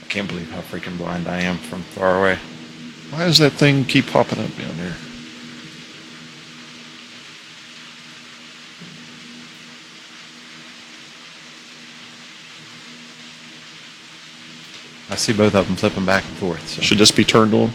can't believe how freaking blind I am from far away. Why does that thing keep popping up down there? I see both of them flipping back and forth. So. Should this be turned on?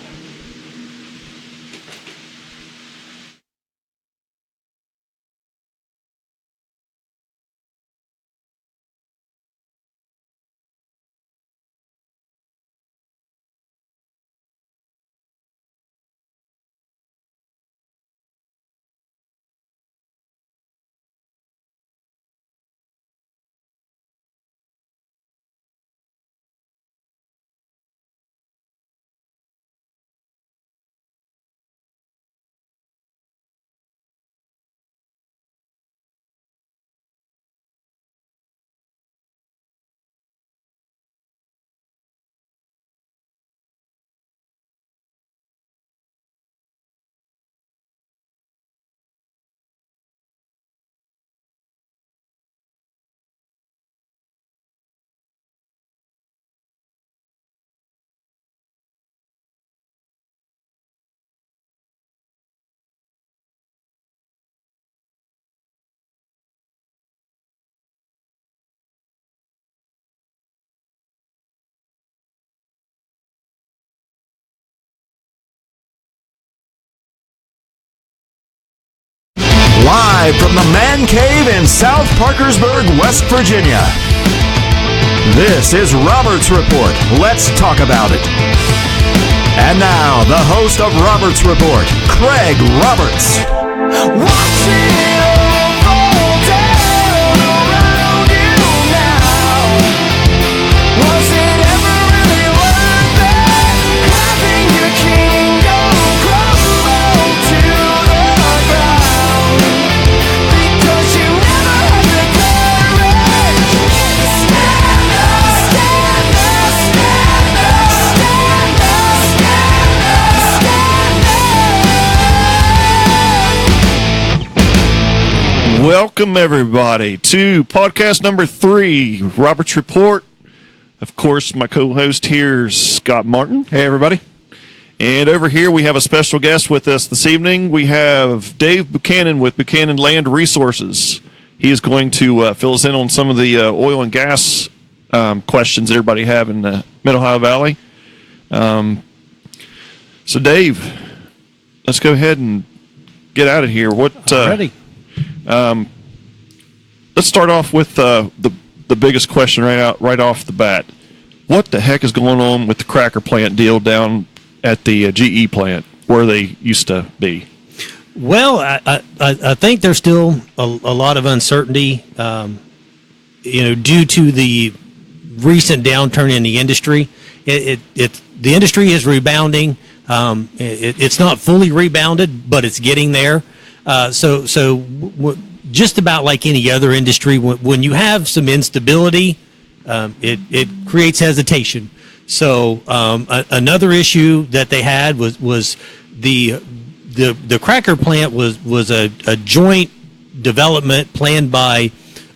Live from the Man Cave in South Parkersburg, West Virginia. This is Roberts Report. Let's talk about it. And now, the host of Roberts Report, Craig Roberts. Watch it all fall down around you now. Was it ever really worth it? Having your kingdom crumble to the ground. Because you never had the courage to stand up, stand up, stand up, stand up, stand up. Welcome, everybody, to podcast number 3, Roberts Report. Of course, my co-host here is Scott Martin. Hey, everybody. And over here, we have a special guest with us this evening. We have Dave Buchanan with Buchanan Land Resources. He is going to fill us in on some of the oil and gas questions that everybody have in the Mid-Ohio Valley. So, Dave, let's go ahead and get out of here. Ready. Let's start off with the biggest question right off the bat. What the heck is going on with the cracker plant deal down at the GE plant where they used to be? Well, I think there's still a lot of uncertainty, due to the recent downturn in the industry. The industry is rebounding. It's not fully rebounded, but it's getting there. Just about like any other industry, when you have some instability, it creates hesitation. So another issue that they had was the cracker plant was a joint development planned by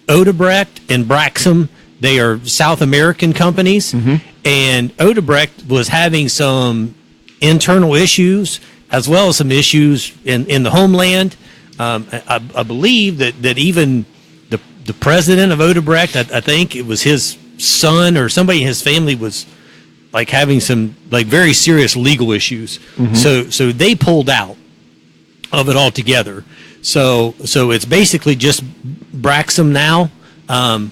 Odebrecht and Braxham. They are South American companies, and Odebrecht was having some internal issues as well as some issues in the homeland. I believe that even the president of Odebrecht, I think it was his son or somebody in his family, was like having some like very serious legal issues. So they pulled out of it altogether. So it's basically just Braxham now. Personally,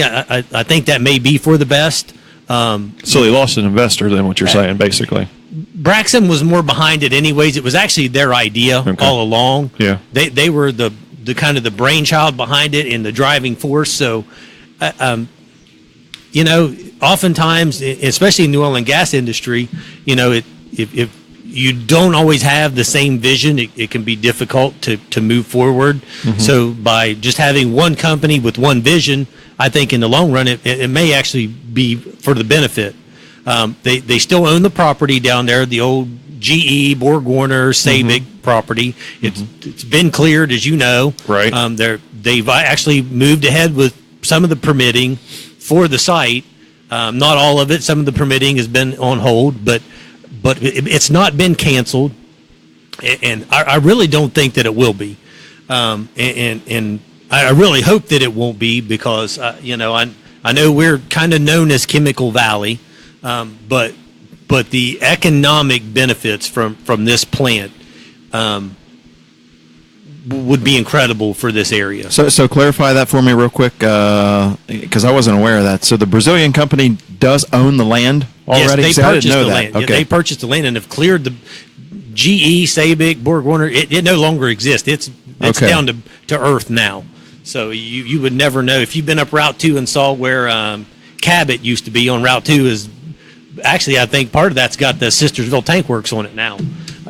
I think that may be for the best. So they lost an investor, then, what you're saying, basically. Braxham was more behind it anyways. It was actually their idea all along. Yeah. They were the kind of the brainchild behind it and the driving force. So, oftentimes, especially in the oil and gas industry, if you don't always have the same vision, it can be difficult to move forward. So by just having one company with one vision, I think in the long run, it may actually be for the benefit. They still own the property down there, the old GE, Borg Warner, Sabic property. It's been cleared, as you know. Right. They've actually moved ahead with some of the permitting for the site. Not all of it. Some of the permitting has been on hold, but it's not been canceled, and I really don't think that it will be. And I really hope that it won't be, because I know we're kind of known as Chemical Valley, but the economic benefits from this plant would be incredible for this area. So clarify that for me real quick, because I wasn't aware of that. So the Brazilian company does own the land already? Yes, they I didn't purchased know the that. land. Okay. Yeah, they purchased the land and have cleared the GE, Sabic, Borg Warner. It no longer exists. It's Okay. down to earth now. So you would never know. If you've been up Route 2 and saw where Cabot used to be on Route 2, is actually, I think part of that's got the Sistersville Tank Works on it now.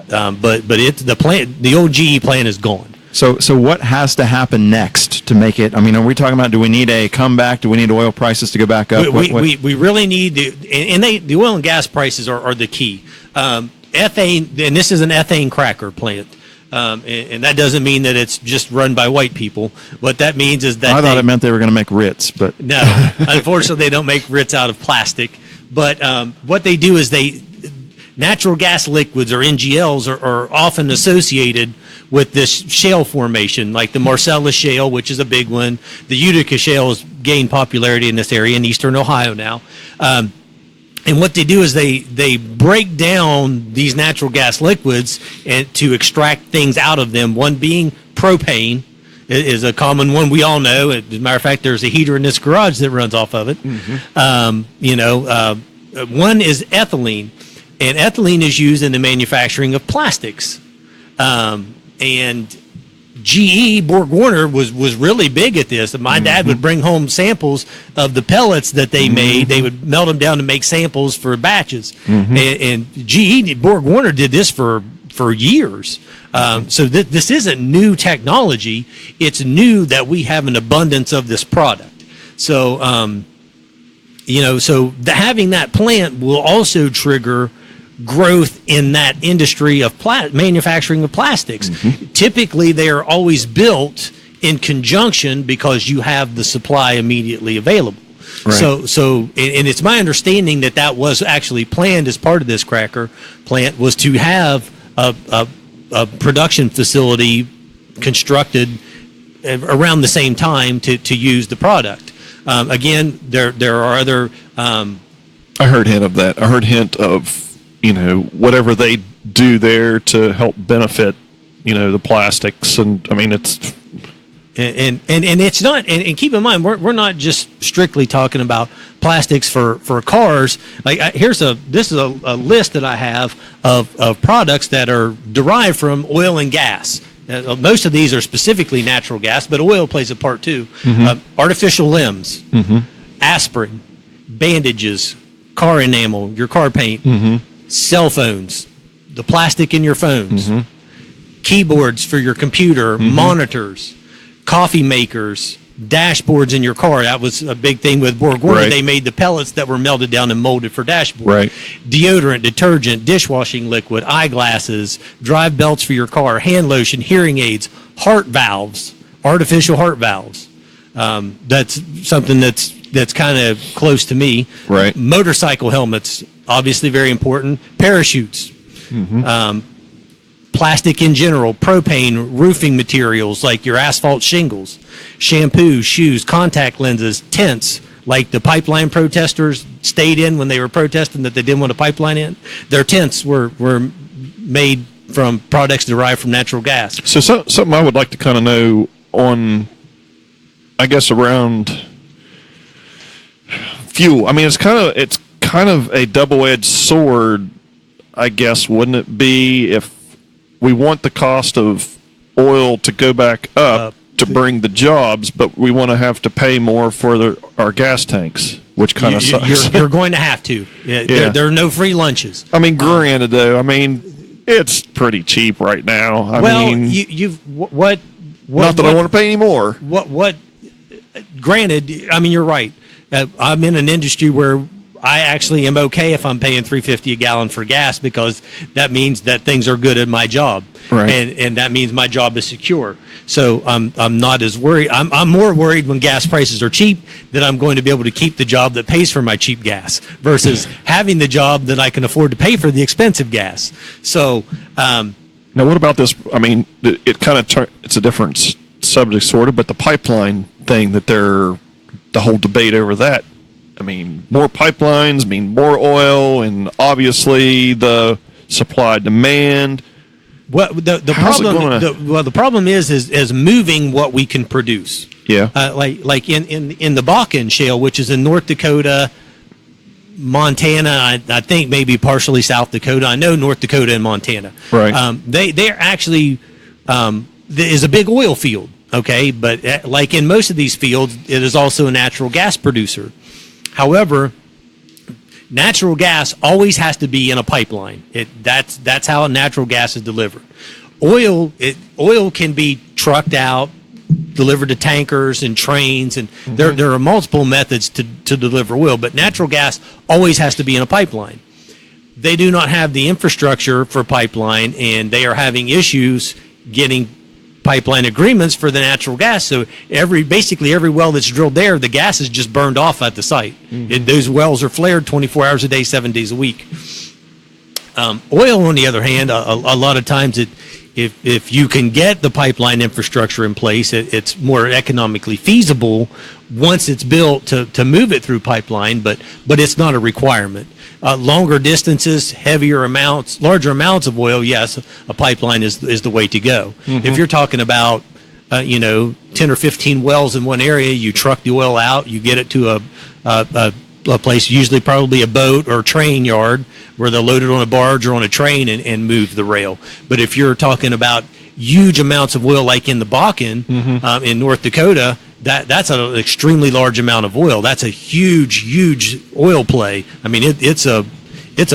But it's the plant, the old GE plant is gone. So what has to happen next to make it? I mean, are we talking about, do we need a comeback? Do we need oil prices to go back up? We really need to, and the oil and gas prices are the key. Ethane, and this is an ethane cracker plant. And that doesn't mean that it's just run by white people. What that means is that I thought it meant they were going to make Ritz, but no, unfortunately, they don't make Ritz out of plastic. But what they do is natural gas liquids, or NGLs, are often associated with this shale formation, like the Marcellus Shale, which is a big one. The Utica Shale has gained popularity in this area in eastern Ohio now. And what they do is they break down these natural gas liquids and to extract things out of them. One being propane is a common one we all know. As a matter of fact, there's a heater in this garage that runs off of it. Mm-hmm. One is ethylene, and ethylene is used in the manufacturing of plastics. And GE, Borg Warner, was really big at this. My dad would bring home samples of the pellets that they made. They would melt them down to make samples for batches. And GE, Borg Warner, did this for years. So this isn't new technology. It's new that we have an abundance of this product. So, having that plant will also trigger growth in that industry of manufacturing of plastics. Typically, they are always built in conjunction because you have the supply immediately available. Right. So, and it's my understanding that was actually planned as part of this cracker plant, was to have a production facility constructed around the same time to use the product. Again, there are other. I heard hint of that. I heard hint of, whatever they do there to help benefit, the plastics. And I mean, it's. And it's not, and keep in mind, we're not just strictly talking about plastics for cars. Like this is a list that I have of products that are derived from oil and gas. Most of these are specifically natural gas, but oil plays a part too. Artificial limbs, aspirin, bandages, car enamel, your car paint, cell phones, the plastic in your phones, keyboards for your computer, monitors, coffee makers, dashboards in your car. That was a big thing with Borg Warner. Right. They made the pellets that were melted down and molded for dashboards. Right. Deodorant, detergent, dishwashing liquid, eyeglasses, drive belts for your car, hand lotion, hearing aids, heart valves, artificial heart valves. That's something that's kind of close to me. Right. Motorcycle helmets, obviously very important. Parachutes. Plastic in general, propane, roofing materials like your asphalt shingles, shampoo, shoes, contact lenses, tents like the pipeline protesters stayed in when they were protesting that they didn't want a pipeline in. Their tents were made from products derived from natural gas. So something I would like to kind of know on, I guess, around fuel. I mean, it's kind of a double-edged sword, I guess, wouldn't it be, if we want the cost of oil to go back up to bring the jobs, but we want to have to pay more for our gas tanks, which kind of sucks. You're going to have to. There are no free lunches. I mean, granted, though, it's pretty cheap right now. Not that I want to pay any more. Granted, you're right. I'm in an industry where I actually am okay if I'm paying $3.50 a gallon for gas, because that means that things are good at my job, Right. and that means my job is secure. So I'm not as worried. I'm more worried when gas prices are cheap that I'm going to be able to keep the job that pays for my cheap gas versus having the job that I can afford to pay for the expensive gas. So Now, what about this? I mean, it kind of it's a different subject, sort of, but the pipeline thing the whole debate over that. I mean, more pipelines mean more oil, and obviously the supply demand. Well, the How's it problem, gonna- the problem is moving what we can produce. Yeah. Like in the Buchanan shale, which is in North Dakota, Montana, I think maybe partially South Dakota. I know North Dakota and Montana. Right. They're actually is a big oil field. Okay, but like in most of these fields, it is also a natural gas producer. However, natural gas always has to be in a pipeline. That's how natural gas is delivered. Oil can be trucked out, delivered to tankers and trains, and there are multiple methods to deliver oil. But natural gas always has to be in a pipeline. They do not have the infrastructure for pipeline, and they are having issues getting pipeline agreements for the natural gas. So basically every well that's drilled there, the gas is just burned off at the site. Those wells are flared 24 hours a day, 7 days a week. Oil, on the other hand, a lot of times if you can get the pipeline infrastructure in place, it's more economically feasible once it's built to move it through pipeline, but it's not a requirement. Longer distances, heavier amounts, larger amounts of oil, yes, a pipeline is the way to go. If you're talking about 10 or 15 wells in one area, you truck the oil out, you get it to a place, usually probably a boat or train yard, where they'll load it on a barge or on a train and move the rail. But if you're talking about huge amounts of oil, like in the Buchanan in North Dakota, that's an extremely large amount of oil. That's a huge oil play. I mean, it's a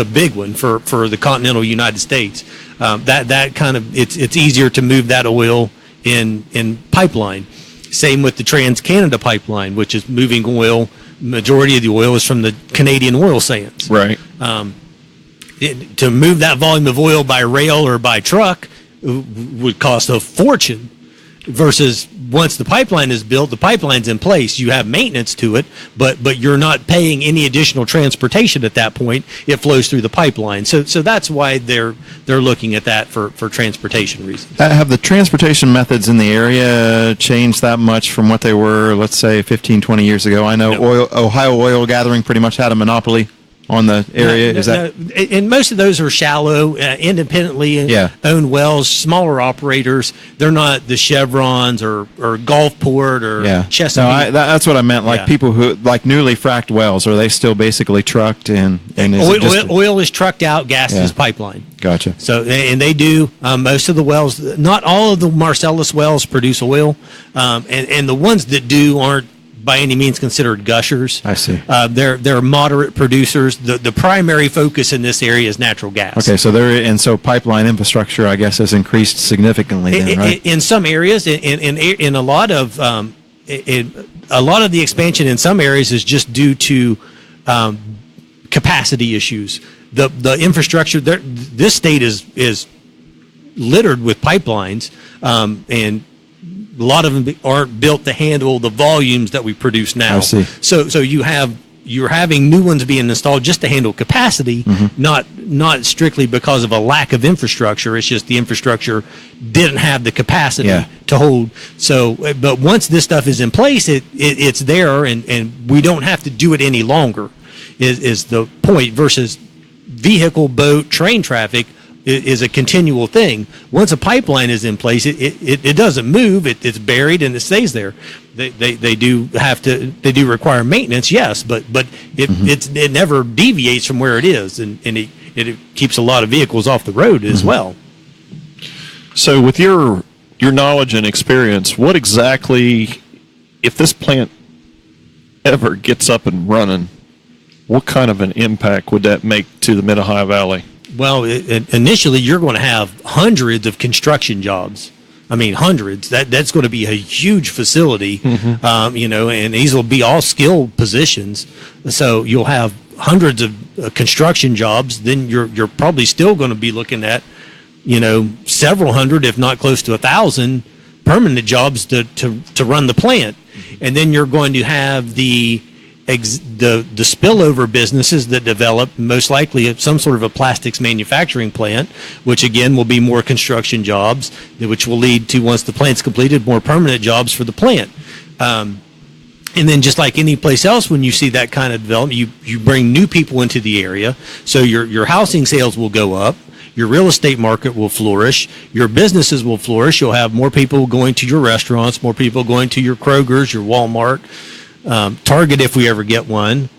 big one for the continental United States. That kind of it's easier to move that oil in pipeline. Same with the Trans-Canada pipeline, which is moving oil. Majority of the oil is from the Canadian oil sands. Right. To move that volume of oil by rail or by truck would cost a fortune, versus once the pipeline is built, the pipeline's in place, you have maintenance to it, but you're not paying any additional transportation at that point. It flows through the pipeline. So that's why they're looking at that for transportation reasons. Have the transportation methods in the area changed that much from what they were, let's say, 15, 20 years ago? I know Ohio Oil Gathering pretty much had a monopoly on the area. And most of those are shallow, independently owned wells, smaller operators. They're not the Chevrons or Gulfport or Chesapeake. No, that's what I meant. Like people who like newly fracked wells, are they still basically trucked and oil is trucked out, gas is pipeline. Gotcha. So and they do most of the wells. Not all of the Marcellus wells produce oil, and the ones that do aren't by any means considered gushers. I see. They're moderate producers. The primary focus in this area is natural gas. Okay, so pipeline infrastructure, I guess, has increased significantly then, right? In some areas, in a lot of the expansion in some areas is just due to capacity issues. The infrastructure there, this state is littered with pipelines, and a lot of them aren't built to handle the volumes that we produce now. I see. So you're having new ones being installed just to handle capacity, not strictly because of a lack of infrastructure. It's just the infrastructure didn't have the capacity to hold. So, but once this stuff is in place, it's there, and we don't have to do it any longer. Is the point, versus vehicle, boat, train traffic is a continual thing. Once a pipeline is in place, it doesn't move. It's buried and it stays there. They do require maintenance, yes, but it never deviates from where it is, and it keeps a lot of vehicles off the road as well. So, with your knowledge and experience, what exactly, if this plant ever gets up and running, what kind of an impact would that make to the Mid-Ohio Valley? Well, initially, you're going to have hundreds of construction jobs. I mean, hundreds. That's going to be a huge facility, and these will be all skilled positions. So you'll have hundreds of construction jobs, then you're probably still going to be looking at, several hundred, if not close to 1,000 permanent jobs to run the plant. And then you're going to have the spillover businesses that develop, most likely at some sort of a plastics manufacturing plant, which again will be more construction jobs, which will lead to, once the plant's completed, more permanent jobs for the plant. And then just like any place else, when you see that kind of development, you bring new people into the area. So your housing sales will go up. Your real estate market will flourish. Your businesses will flourish. You'll have more people going to your restaurants, more people going to your Kroger's, your Walmart, Target, if we ever get one.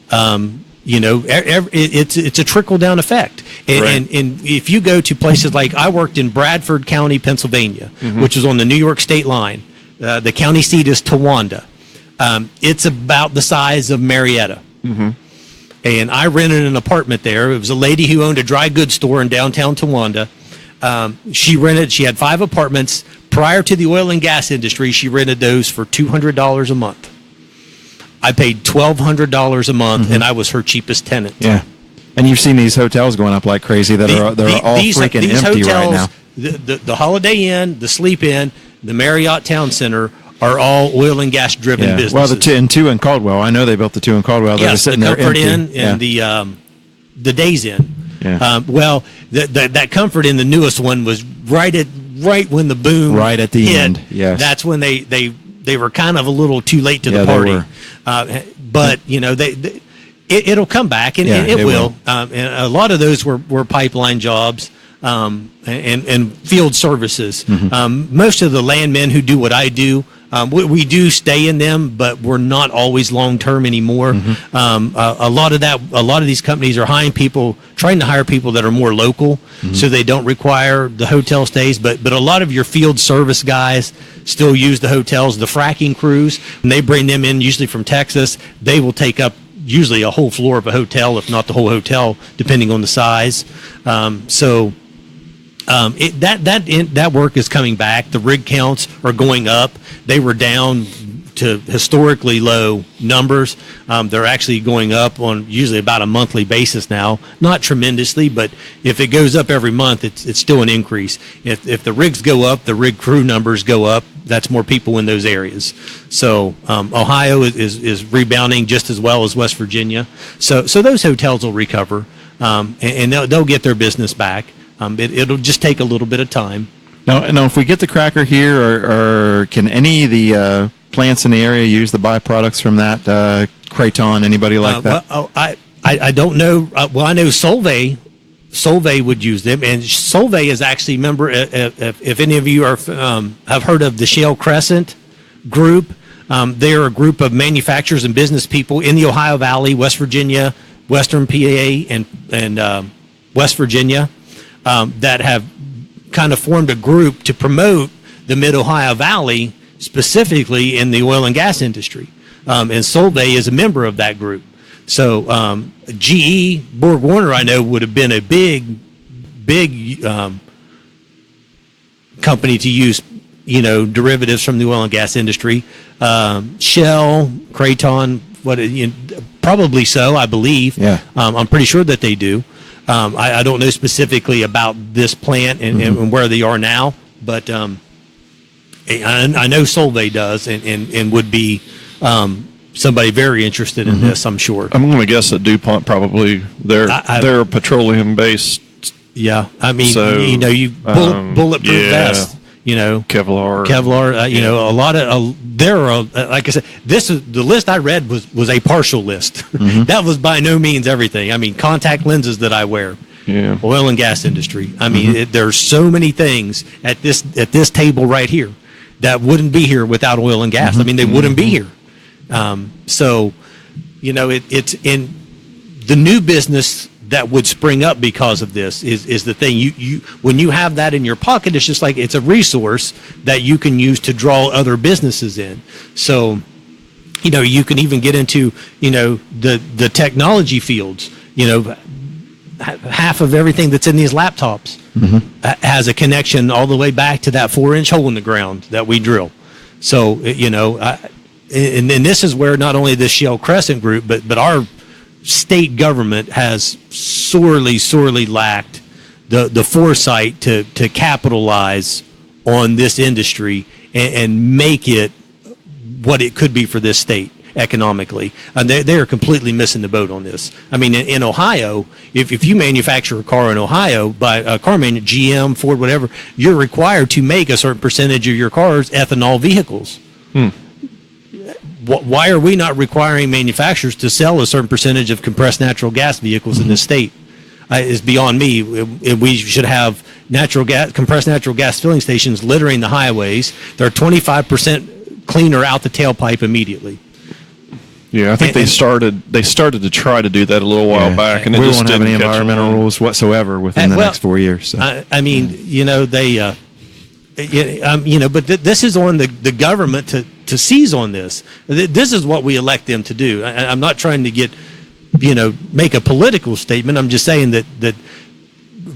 It's a trickle down effect. And if you go to places like, I worked in Bradford County, Pennsylvania, which is on the New York state line. The county seat is Towanda. It's about the size of Marietta. And I rented an apartment there. It was a lady who owned a dry goods store in downtown Towanda. She had 5 apartments. Prior to the oil and gas industry, she rented those for $200 a month. I paid $1,200 a month, and I was her cheapest tenant. Yeah. And you've seen these hotels going up like crazy that are all freaking empty hotels, right now. The Holiday Inn, the Sleep Inn, the Marriott Town Center are all oil and gas driven businesses. Well, the two in Caldwell, I know they built the 2 in Caldwell. That are sitting the there Comfort empty. Inn and the Days Inn. Yeah. That Comfort Inn, the newest one, was right when the boom right at the hit. end. Yes, that's when they were kind of a little too late to the party. But it'll come back, and it will. And a lot of those were pipeline jobs. And field services. Most of the landmen who do what I do, we do stay in them, but we're not always long term anymore. A lot of these companies are trying to hire people that are more local, so they don't require the hotel stays. But a lot of your field service guys still use the hotels. The fracking crews, when they bring them in, usually from Texas, they will take up usually a whole floor of a hotel, if not the whole hotel, depending on the size. That work is coming back. The rig counts are going up. They were down to historically low numbers. They're actually going up on usually about a monthly basis now. Not tremendously, but if it goes up every month, it's still an increase. If the rigs go up, the rig crew numbers go up. That's more people in those areas. So Ohio is rebounding just as well as West Virginia. So those hotels will recover, and they'll get their business back. It'll just take a little bit of time. Now, if we get the cracker here, or can any of the plants in the area use the byproducts from that Kraton? Anybody like that? I don't know. I know Solvay would use them, and Solvay is actually, remember, if any of you have heard of the Shale Crescent Group, they're a group of manufacturers and business people in the Ohio Valley, West Virginia, Western PA, and West Virginia. That have kind of formed a group to promote the Mid-Ohio Valley, specifically in the oil and gas industry. And Solvay is a member of that group. So GE, Borg Warner, I know, would have been a big company to use, derivatives from the oil and gas industry. Shell, Kraton, probably so, I believe. Yeah. I'm pretty sure that they do. I don't know specifically about this plant and where they are now, but I know Solvay does and would be somebody very interested in this, I'm sure. I'm going to guess that DuPont probably, they're petroleum based. Yeah, I mean, so, bulletproof vest. Kevlar. A lot of there are, like I said, the list I read was a partial list. That was by no means everything. I mean, contact lenses that I wear. Yeah. Oil and gas industry. I mean, there's so many things at this table right here that wouldn't be here without oil and gas. I mean, they wouldn't be here. It's in the new business that would spring up because of this is the thing. You when you have that in your pocket, it's just like it's a resource that you can use to draw other businesses in. So, you can even get into, the technology fields. Half of everything that's in these laptops has a connection all the way back to that 4-inch hole in the ground that we drill. So, and this is where not only this Shell Crescent group, but our state government has sorely lacked the foresight to capitalize on this industry and make it what it could be for this state economically. And they are completely missing the boat on this. I mean, in Ohio, if you manufacture a car in Ohio by a car manufacturer, GM, Ford, whatever, you're required to make a certain percentage of your cars ethanol vehicles. Why are we not requiring manufacturers to sell a certain percentage of compressed natural gas vehicles in this state? Is beyond me. We should have compressed natural gas filling stations littering the highways. They're 25% cleaner out the tailpipe immediately. Yeah, I think they started to try to do that a little while back, and we won't have any environmental rules whatsoever within the next 4 years. So. I mean, they, but this is on the government to seize on this. This is what we elect them to do. I'm not trying to make a political statement. I'm just saying that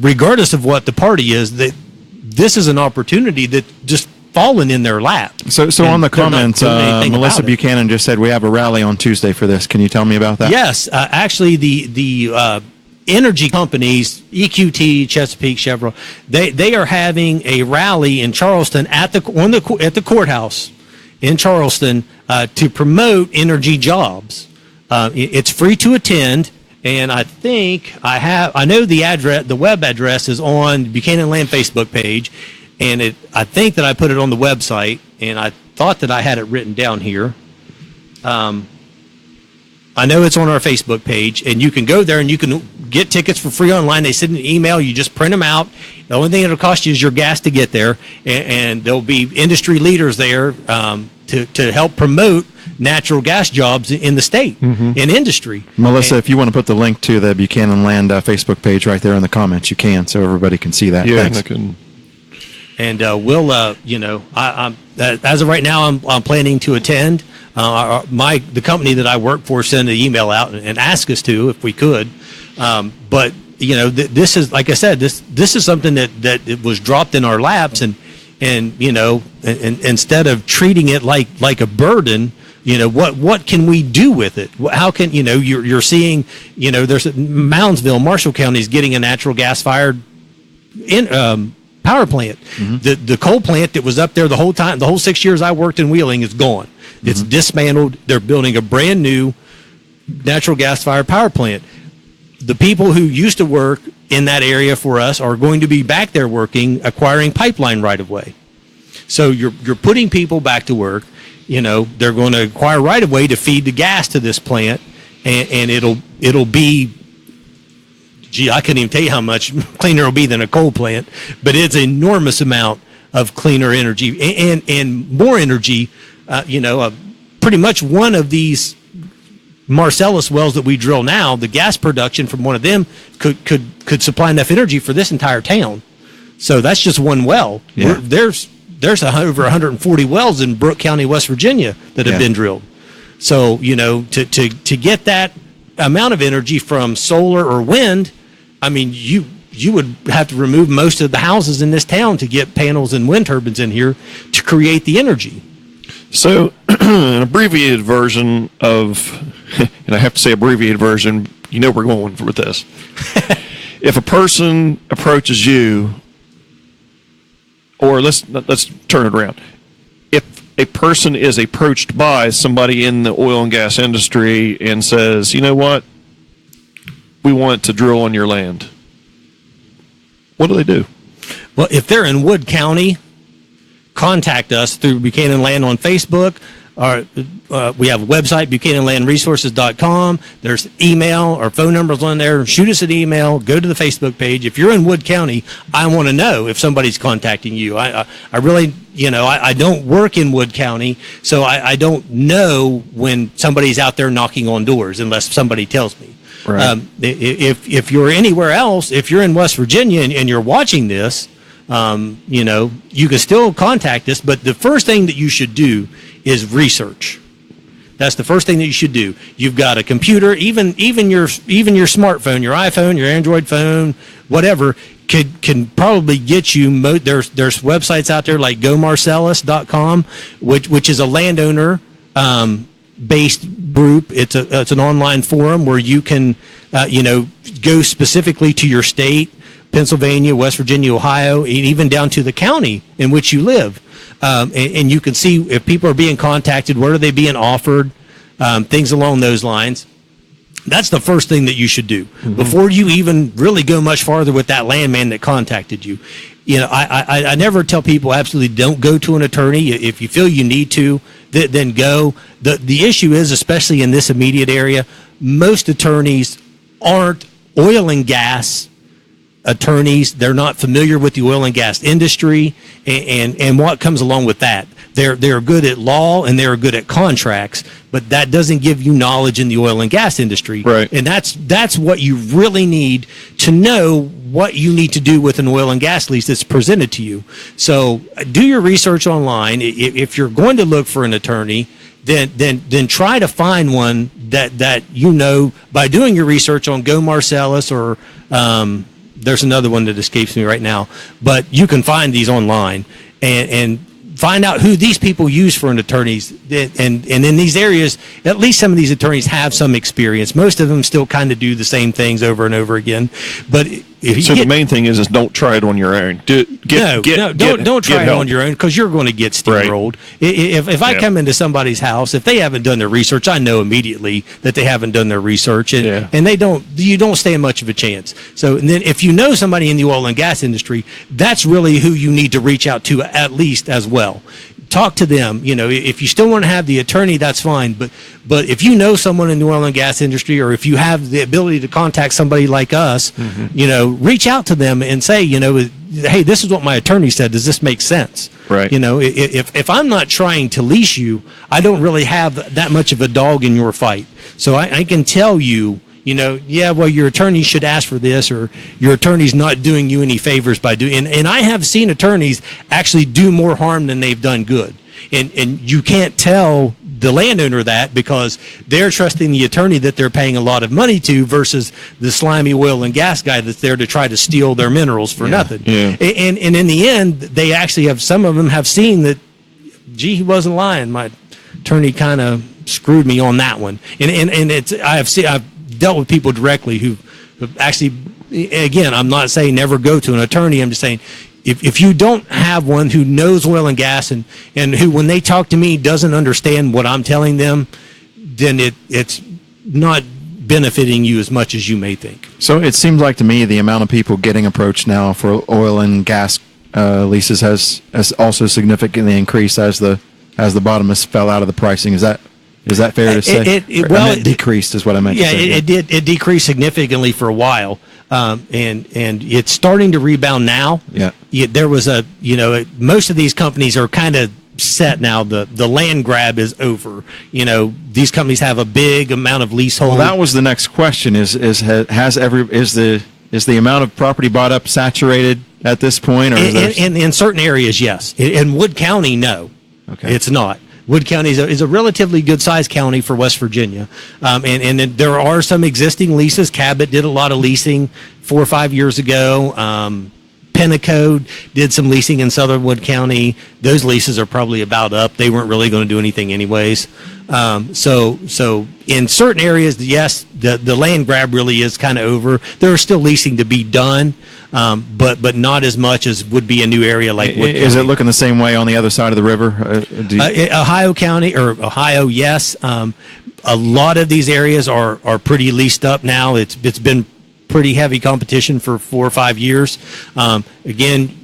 regardless of what the party is, that this is an opportunity that just fallen in their lap. So on the comments, Melissa Buchanan just said we have a rally on Tuesday for this. Can you tell me about that? Yes, actually the energy companies, EQT, Chesapeake, Chevron, they are having a rally in Charleston at the courthouse in Charleston to promote energy jobs. It's free to attend, and I think I know the web address is on Buchanan Land Facebook page, and I think that I put it on the website, and I thought that I had it written down here. I know it's on our Facebook page, and you can go there and you can get tickets for free online. They send an email. You just print them out. The only thing it'll cost you is your gas to get there, and there'll be industry leaders there to help promote natural gas jobs in the state, in industry. Melissa, if you want to put the link to the Buchanan Land Facebook page right there in the comments, you can, so everybody can see that. Yeah, Thanks. I can. And we'll, I'm as of right now, I'm planning to attend. The company that I work for sent an email out and asked us to if we could. But this is, like I said, this is something that it was dropped in our laps, and instead of treating it like a burden, what can we do with it? How can you're seeing there's Moundsville, Marshall County is getting a natural gas fired power plant. Mm-hmm. The coal plant that was up there the whole time, the whole 6 years I worked in Wheeling, is gone. Mm-hmm. It's dismantled. They're building a brand new natural gas fired power plant. The people who used to work in that area for us are going to be back there working, acquiring pipeline right of way. So you're putting people back to work. They're going to acquire right of way to feed the gas to this plant, and it'll be, I couldn't even tell you how much cleaner it'll be than a coal plant, but it's an enormous amount of cleaner energy and more energy. Pretty much one of these Marcellus wells that we drill now, the gas production from one of them could supply enough energy for this entire town. So that's just one well. Yeah. There's over 140 wells in Brooke County, West Virginia that have been drilled. So, to get that amount of energy from solar or wind, I mean, you would have to remove most of the houses in this town to get panels and wind turbines in here to create the energy. So, an abbreviated version of, and I have to say abbreviated version, we're going with this. If a person approaches you, or let's turn it around. If a person is approached by somebody in the oil and gas industry and says, you know what, we want to drill on your land, what do they do? Well, if they're in Wood County, contact us through Buchanan Land on Facebook. We have a website, BuchananLandResources.com. There's email or phone numbers on there. Shoot us an email. Go to the Facebook page. If you're in Wood County, I want to know if somebody's contacting you. I really, I don't work in Wood County, so I don't know when somebody's out there knocking on doors unless somebody tells me. Right. If you're anywhere else, if you're in West Virginia and you're watching this, you can still contact us, but the first thing that you should do is research. That's the first thing that you should do. You've got a computer, even your smartphone, your iPhone, your Android phone, whatever, can probably get you. There's websites out there like GoMarcellus.com, which is a landowner based group. It's an online forum where you can, go specifically to your state, Pennsylvania, West Virginia, Ohio, and even down to the county in which you live. And you can see if people are being contacted, what are they being offered, things along those lines. That's the first thing that you should do before you even really go much farther with that landman that contacted you. I never tell people absolutely don't go to an attorney. If you feel you need to, then go. The issue is, especially in this immediate area, most attorneys aren't oil and gas attorneys. They're not familiar with the oil and gas industry and what comes along with that. They're good at law and they're good at contracts, but that doesn't give you knowledge in the oil and gas industry. Right. And that's what you really need to know what you need to do with an oil and gas lease that's presented to you. So do your research online. If you're going to look for an attorney, then try to find one that by doing your research on Go Marcellus or there's another one that escapes me right now, but you can find these online and find out who these people use for an attorneys. And in these areas, at least some of these attorneys have some experience. Most of them still kind of do the same things over and over again. But the main thing is don't try it on your own. Don't try it on your own, because you're going to get steamrolled. Right. If I come into somebody's house, if they haven't done their research, I know immediately that they haven't done their research, and you don't stand much of a chance. So and then if you know somebody in the oil and gas industry, that's really who you need to reach out to at least as well. Talk to them. If you still want to have the attorney, that's fine. But if you know someone in the oil and gas industry, or if you have the ability to contact somebody like us, reach out to them and say, hey, this is what my attorney said. Does this make sense? Right. If I'm not trying to lease you, I don't really have that much of a dog in your fight. So I can tell you, your attorney should ask for this, or your attorney's not doing you any favors by doing. And I have seen attorneys actually do more harm than they've done good. And you can't tell the landowner that, because they're trusting the attorney that they're paying a lot of money to versus the slimy oil and gas guy that's there to try to steal their minerals for nothing. Yeah. And in the end, they actually some of them have seen that, gee, he wasn't lying. My attorney kind of screwed me on that one. And I've dealt with people directly who actually, again, I'm not saying never go to an attorney. I'm just saying if you don't have one who knows oil and gas and who, when they talk to me, doesn't understand what I'm telling them, then it's not benefiting you as much as you may think. So it seems like to me the amount of people getting approached now for oil and gas leases has also significantly increased as the bottom has fell out of the pricing. Is that fair to say? It decreased is what I meant to say. It did. It decreased significantly for a while, and it's starting to rebound now. Yeah. There was most of these companies are kind of set now. The land grab is over. These companies have a big amount of leasehold. Well, that was the next question. Is the amount of property bought up saturated at this point, or in certain areas, yes. In Wood County, no. Okay. It's not. Wood County is a relatively good-sized county for West Virginia, and there are some existing leases. Cabot did a lot of leasing 4 or 5 years ago. Pentecote did some leasing in southern Wood County. Those leases are probably about up. They weren't really going to do anything anyways. So in certain areas, yes, the land grab really is kind of over. There is still leasing to be done, but not as much as would be a new area like Wood County. Is it looking the same way on the other side of the river? Ohio, yes. A lot of these areas are pretty leased up now. It's been pretty heavy competition for 4 or 5 years. Again,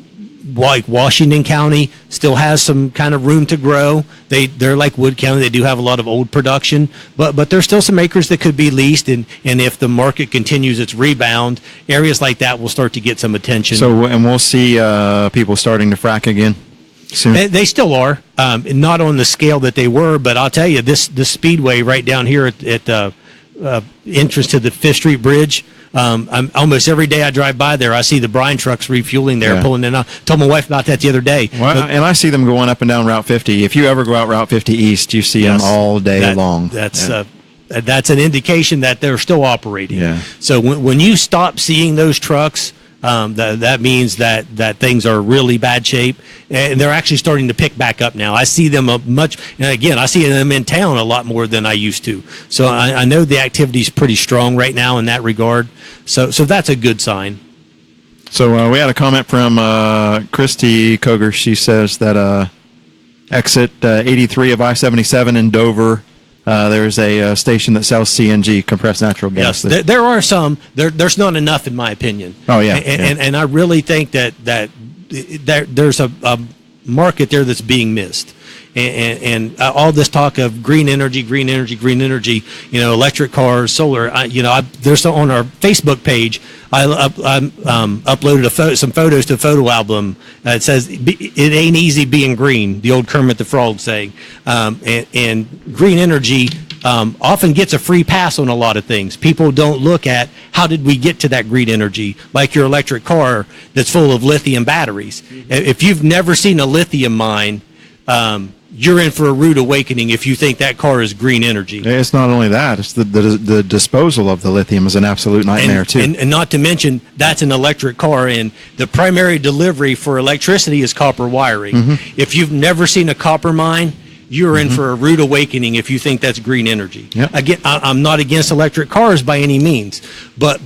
like Washington County still has some kind of room to grow. They're like Wood County. They do have a lot of old production, but there's still some acres that could be leased. And if the market continues its rebound, areas like that will start to get some attention. So, and we'll see people starting to frack again soon. They still are, not on the scale that they were. But I'll tell you, this speedway right down here at entrance to the 5th Street Bridge. I'm almost every day I drive by there, I see the brine trucks refueling there, pulling in. I told my wife about that the other day. Well, and I see them going up and down Route 50. If you ever go out Route 50 East, you see them all day long. That's an indication that they're still operating. Yeah. So when you stop seeing those trucks, that means that things are really bad shape, and they're actually starting to pick back up now. I see them and again, I see them in town a lot more than I used to. So I know the activity is pretty strong right now in that regard. So that's a good sign. So we had a comment from Christy Koger. She says that exit 83 of I-77 in Dover, there's a station that sells CNG, compressed natural gas. Yes, there are some. There's not enough, in my opinion. Oh, yeah. And I really think that there's a market there that's being missed. And all this talk of green energy, electric cars, solar. There's on our Facebook page. I uploaded some photos to a photo album. It says it ain't easy being green. The old Kermit the Frog saying. And green energy often gets a free pass on a lot of things. People don't look at how did we get to that green energy, like your electric car that's full of lithium batteries. If you've never seen a lithium mine, you're in for a rude awakening if you think that car is green energy. It's not only that; it's the disposal of the lithium is an absolute nightmare too. And not to mention that's an electric car, and the primary delivery for electricity is copper wiring. Mm-hmm. If you've never seen a copper mine, you're in for a rude awakening if you think that's green energy. Yep. Again, I'm not against electric cars by any means, but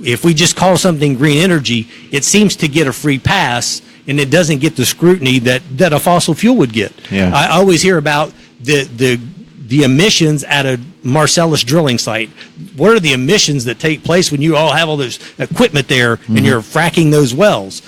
if we just call something green energy, it seems to get a free pass, and it doesn't get the scrutiny that a fossil fuel would get. Yeah. I always hear about the emissions at a Marcellus drilling site. What are the emissions that take place when you all have all this equipment there and you're fracking those wells?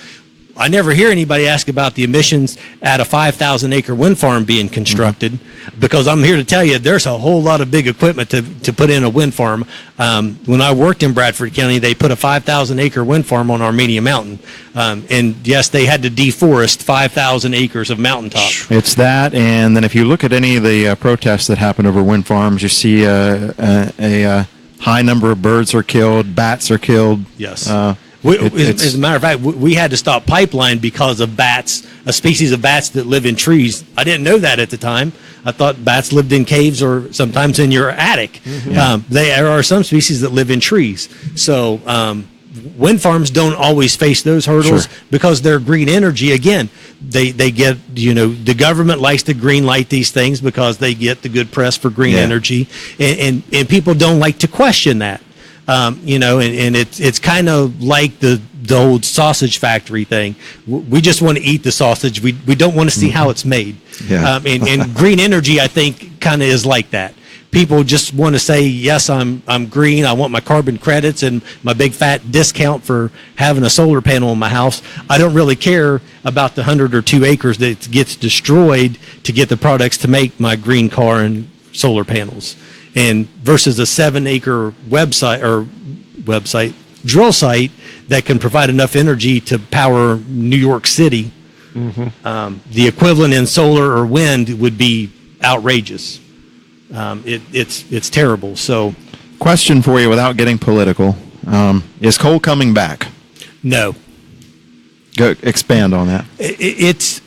I never hear anybody ask about the emissions at a 5,000 acre wind farm being constructed, because I'm here to tell you there's a whole lot of big equipment to put in a wind farm. When I worked in Bradford County, they put a 5,000 acre wind farm on Armenia Mountain. And yes, they had to deforest 5,000 acres of mountaintop. It's that, and then if you look at any of the protests that happen over wind farms, you see a high number of birds are killed, bats are killed. Yes. As a matter of fact, we had to stop pipeline because of bats, a species of bats that live in trees. I didn't know that at the time. I thought bats lived in caves or sometimes in your attic. Mm-hmm. There are some species that live in trees. So wind farms don't always face those hurdles because they're green energy. Again, they get, the government likes to green light these things because they get the good press for green energy. And people don't like to question that. And it's kind of like the old sausage factory thing. We just want to eat the sausage. We don't want to see how it's made. Yeah. And green energy, I think, kind of is like that. People just want to say, yes, I'm green. I want my carbon credits and my big fat discount for having a solar panel in my house. I don't really care about the 100 or 2 acres that gets destroyed to get the products to make my green car and solar panels. And versus a 7-acre drill site that can provide enough energy to power New York City, the equivalent in solar or wind would be outrageous. It's terrible. So, question for you, without getting political: is coal coming back? No. Go expand on that. It's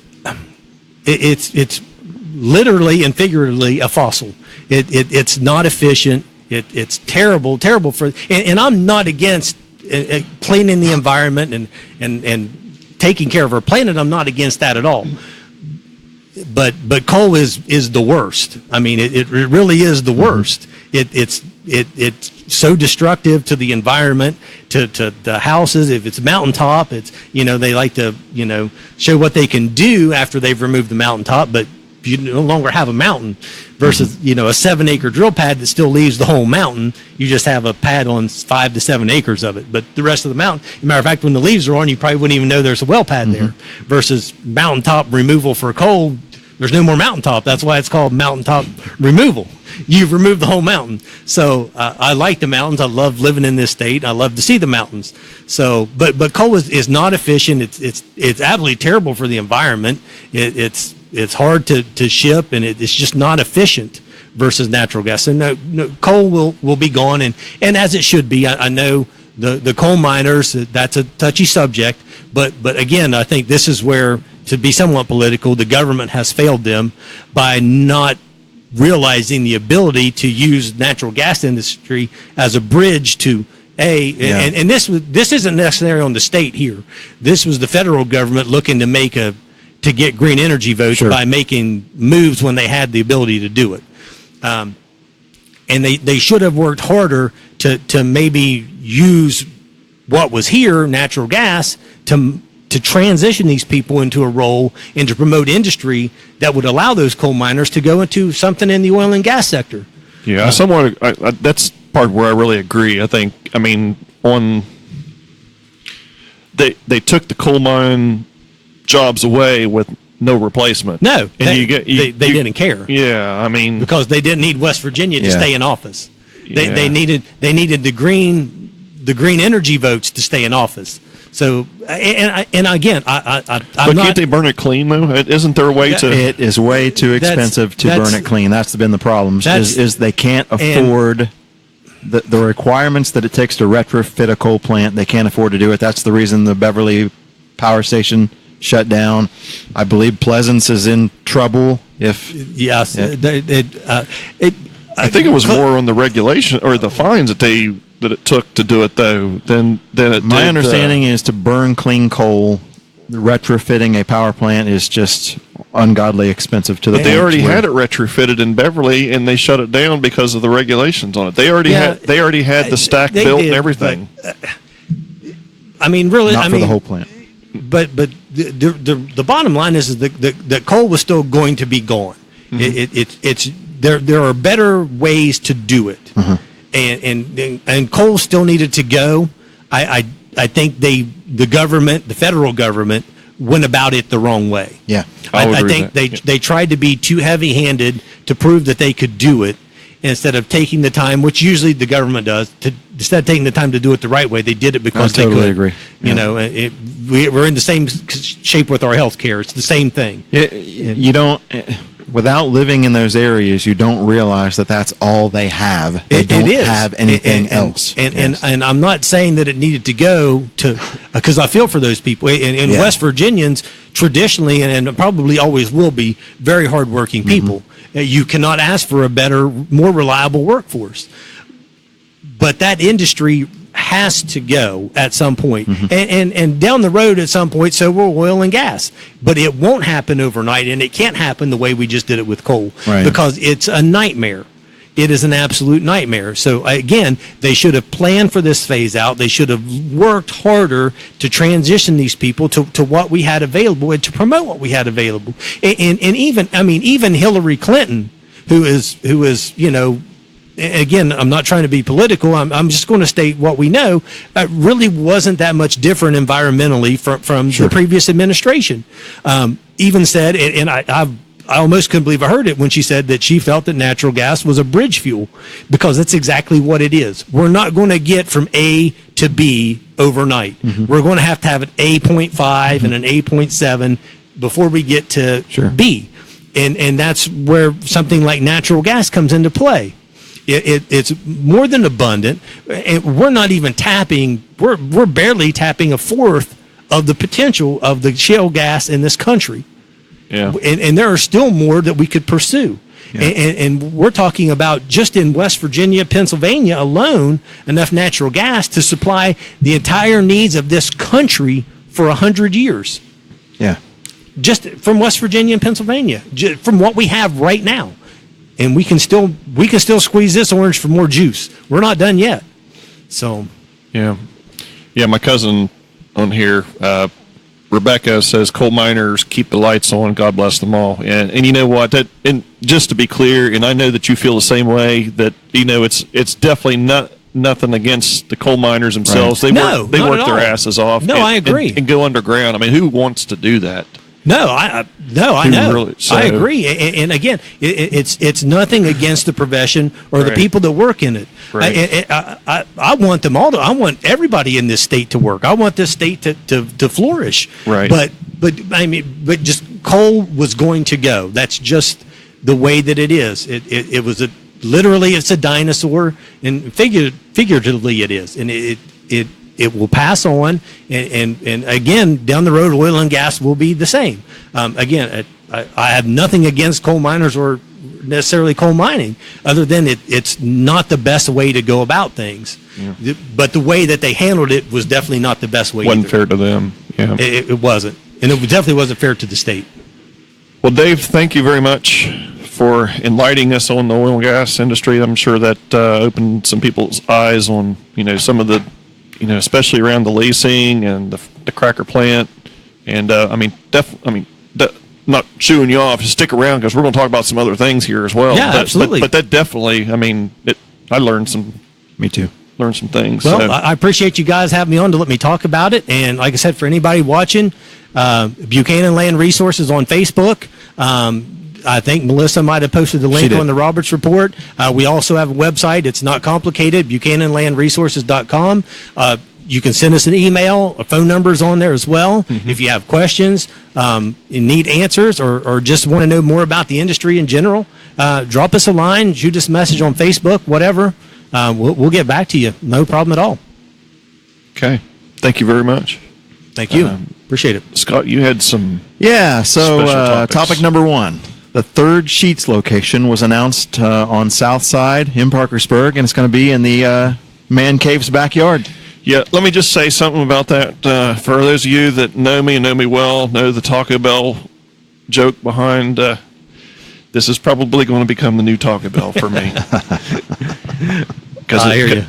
literally and figuratively a fossil. It's not efficient. It's terrible for. And I'm not against cleaning the environment and taking care of our planet. I'm not against that at all. But coal is the worst. I mean, it really is the worst. It's so destructive to the environment, to the houses. If it's mountaintop, it's they like to show what they can do after they've removed the mountaintop, but you no longer have a mountain versus, a 7-acre drill pad that still leaves the whole mountain. You just have a pad on 5 to 7 acres of it. But the rest of the mountain, as a matter of fact, when the leaves are on, you probably wouldn't even know there's a well pad there. Versus mountaintop removal for coal, there's no more mountaintop. That's why it's called mountaintop removal. You've removed the whole mountain. So I like the mountains. I love living in this state. I love to see the mountains. So, but coal is not efficient. It's absolutely terrible for the environment. It's hard to ship, and it's just not efficient versus natural gas. So no, coal will be gone, and as it should be. I know the coal miners, that's a touchy subject, but again, I think this is where, to be somewhat political, the government has failed them by not realizing the ability to use natural gas industry as a bridge to And this isn't necessarily on the state here. This was the federal government looking to get green energy votes by making moves when they had the ability to do it. And they should have worked harder to maybe use what was here, natural gas, to transition these people into a role and to promote industry that would allow those coal miners to go into something in the oil and gas sector. Yeah, that's part where I really agree. They took the coal mine jobs away with no replacement. No, and they didn't care. Yeah, because they didn't need West Virginia to stay in office. They needed the green energy votes to stay in office. So and again, can't they burn it clean though? Isn't there a way to? It is way too expensive to burn it clean. That's been the problem. Is they can't afford the requirements that it takes to retrofit a coal plant. They can't afford to do it. That's the reason the Beverly Power Station shut down. I believe Pleasance is in trouble. I think it was more on the regulation or the fines that it took to do it though than it. My understanding is to burn clean coal, retrofitting a power plant is just ungodly expensive to the. But they already had it retrofitted in Beverly, and they shut it down because of the regulations on it. They already had the stack built and everything. But, really, not for the whole plant. But the bottom line is that coal was still going to be gone. Mm-hmm. There are better ways to do it. Mm-hmm. And coal still needed to go. I think the federal government went about it the wrong way. Yeah, I think they tried to be too heavy-handed to prove that they could do it instead of taking the time, which usually the government does. Instead of taking the time to do it the right way, they did it because they could. I totally agree. We're in the same shape with our health care. It's the same thing. You don't. Without living in those areas, you don't realize that that's all they have. They don't have anything else. And I'm not saying that it needed to go to, because I feel for those people. And West Virginians traditionally, and probably always will be, very hardworking people. Mm-hmm. You cannot ask for a better, more reliable workforce. But that industry has to go at some point. Mm-hmm. And down the road at some point, so will oil and gas. But it won't happen overnight, and it can't happen the way we just did it with coal, because it's a nightmare. It is an absolute nightmare. So again, they should have planned for this phase out. They should have worked harder to transition these people to what we had available and to promote what we had available. And even Hillary Clinton, who is again, I'm not trying to be political. I'm just going to state what we know. Really wasn't that much different environmentally from the previous administration. Even said, and I almost couldn't believe I heard it when she said that she felt that natural gas was a bridge fuel, because that's exactly what it is. We're not going to get from A to B overnight. Mm-hmm. We're going to have an A.5 and an A.7 before we get to B. And that's where something like natural gas comes into play. It's more than abundant. And we're not even tapping. We're barely tapping a fourth of the potential of the shale gas in this country. Yeah. And there are still more that we could pursue. Yeah. And we're talking about just in West Virginia, Pennsylvania alone, enough natural gas to supply the entire needs of this country for 100 years. Yeah. Just from West Virginia and Pennsylvania, from what we have right now. And we can still squeeze this orange for more juice. We're not done yet. So, yeah. My cousin on here, Rebecca, says coal miners keep the lights on. God bless them all. And you know what? And just to be clear, and I know that you feel the same way. That it's definitely nothing against the coal miners themselves. Right. They work their asses off. No, I agree. And go underground. I mean, who wants to do that? No, I know. I agree. And again, it's nothing against the profession or the people that work in it. Right. I want them all I want everybody in this state to work. I want this state to flourish. Right. But just coal was going to go. That's just the way that it is. It was literally it's a dinosaur, and figuratively it is, and it will pass on, and again, down the road, oil and gas will be the same. Again, I have nothing against coal miners or necessarily coal mining, other than it's not the best way to go about things. Yeah. But the way that they handled it was definitely not the best way. Wasn't fair to them. Yeah, it wasn't, and it definitely wasn't fair to the state. Well, Dave, thank you very much for enlightening us on the oil and gas industry. I'm sure that opened some people's eyes on some of the especially around the leasing and the cracker plant. And not shooing you off, just stick around because we're going to talk about some other things here as well. Yeah, absolutely. But that definitely, I learned some. Me too. Learned some things. Well, so. I appreciate you guys having me on to let me talk about it. And like I said, for anybody watching, Buchanan Land Resources on Facebook. I think Melissa might have posted the link on the Roberts Report. We also have a website. It's not complicated, buchananlandresources.com. You can send us an email. A phone number is on there as well. Mm-hmm. If you have questions, you need answers, or just want to know more about the industry in general, drop us a line, shoot us a message on Facebook, whatever. We'll get back to you. No problem at all. Okay. Thank you very much. Thank you. Appreciate it. Scott, you had some so topic number 1. The third Sheets location was announced on South Side in Parkersburg, and it's going to be in the Man Cave's backyard. Yeah, let me just say something about that. For those of you that know me and know me well, know the Taco Bell joke behind this is probably going to become the new Taco Bell for me.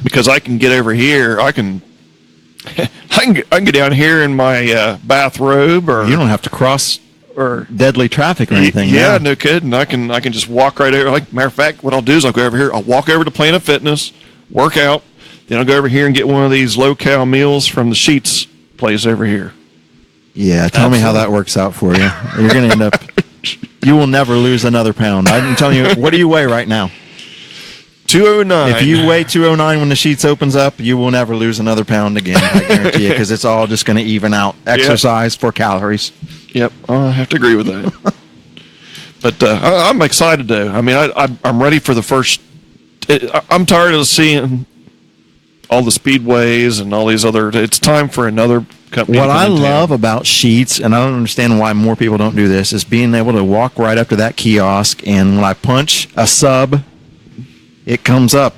Because I can get over here. I can get down here in my bathrobe, or you don't have to cross or deadly traffic or anything. Yeah, no kidding. I can just walk right over. Like, matter of fact, what I'll do is I'll go over here. I'll walk over to Planet Fitness, work out. Then I'll go over here and get one of these low-cal meals from the Sheets place over here. Yeah, tell me how that works out for you. You're going to end up, you will never lose another pound. I'm telling you, what do you weigh right now? 209. If you weigh 209 when the Sheets opens up, you will never lose another pound again, I guarantee you, because it's all just going to even out. Exercise for calories. Yep, I have to agree with that. But I'm excited, though. I mean, I'm ready for the first. I'm tired of seeing all the speedways and all these other. It's time for another company. What I love about Sheets, and I don't understand why more people don't do this, is being able to walk right up to that kiosk, and when I punch a sub, it comes up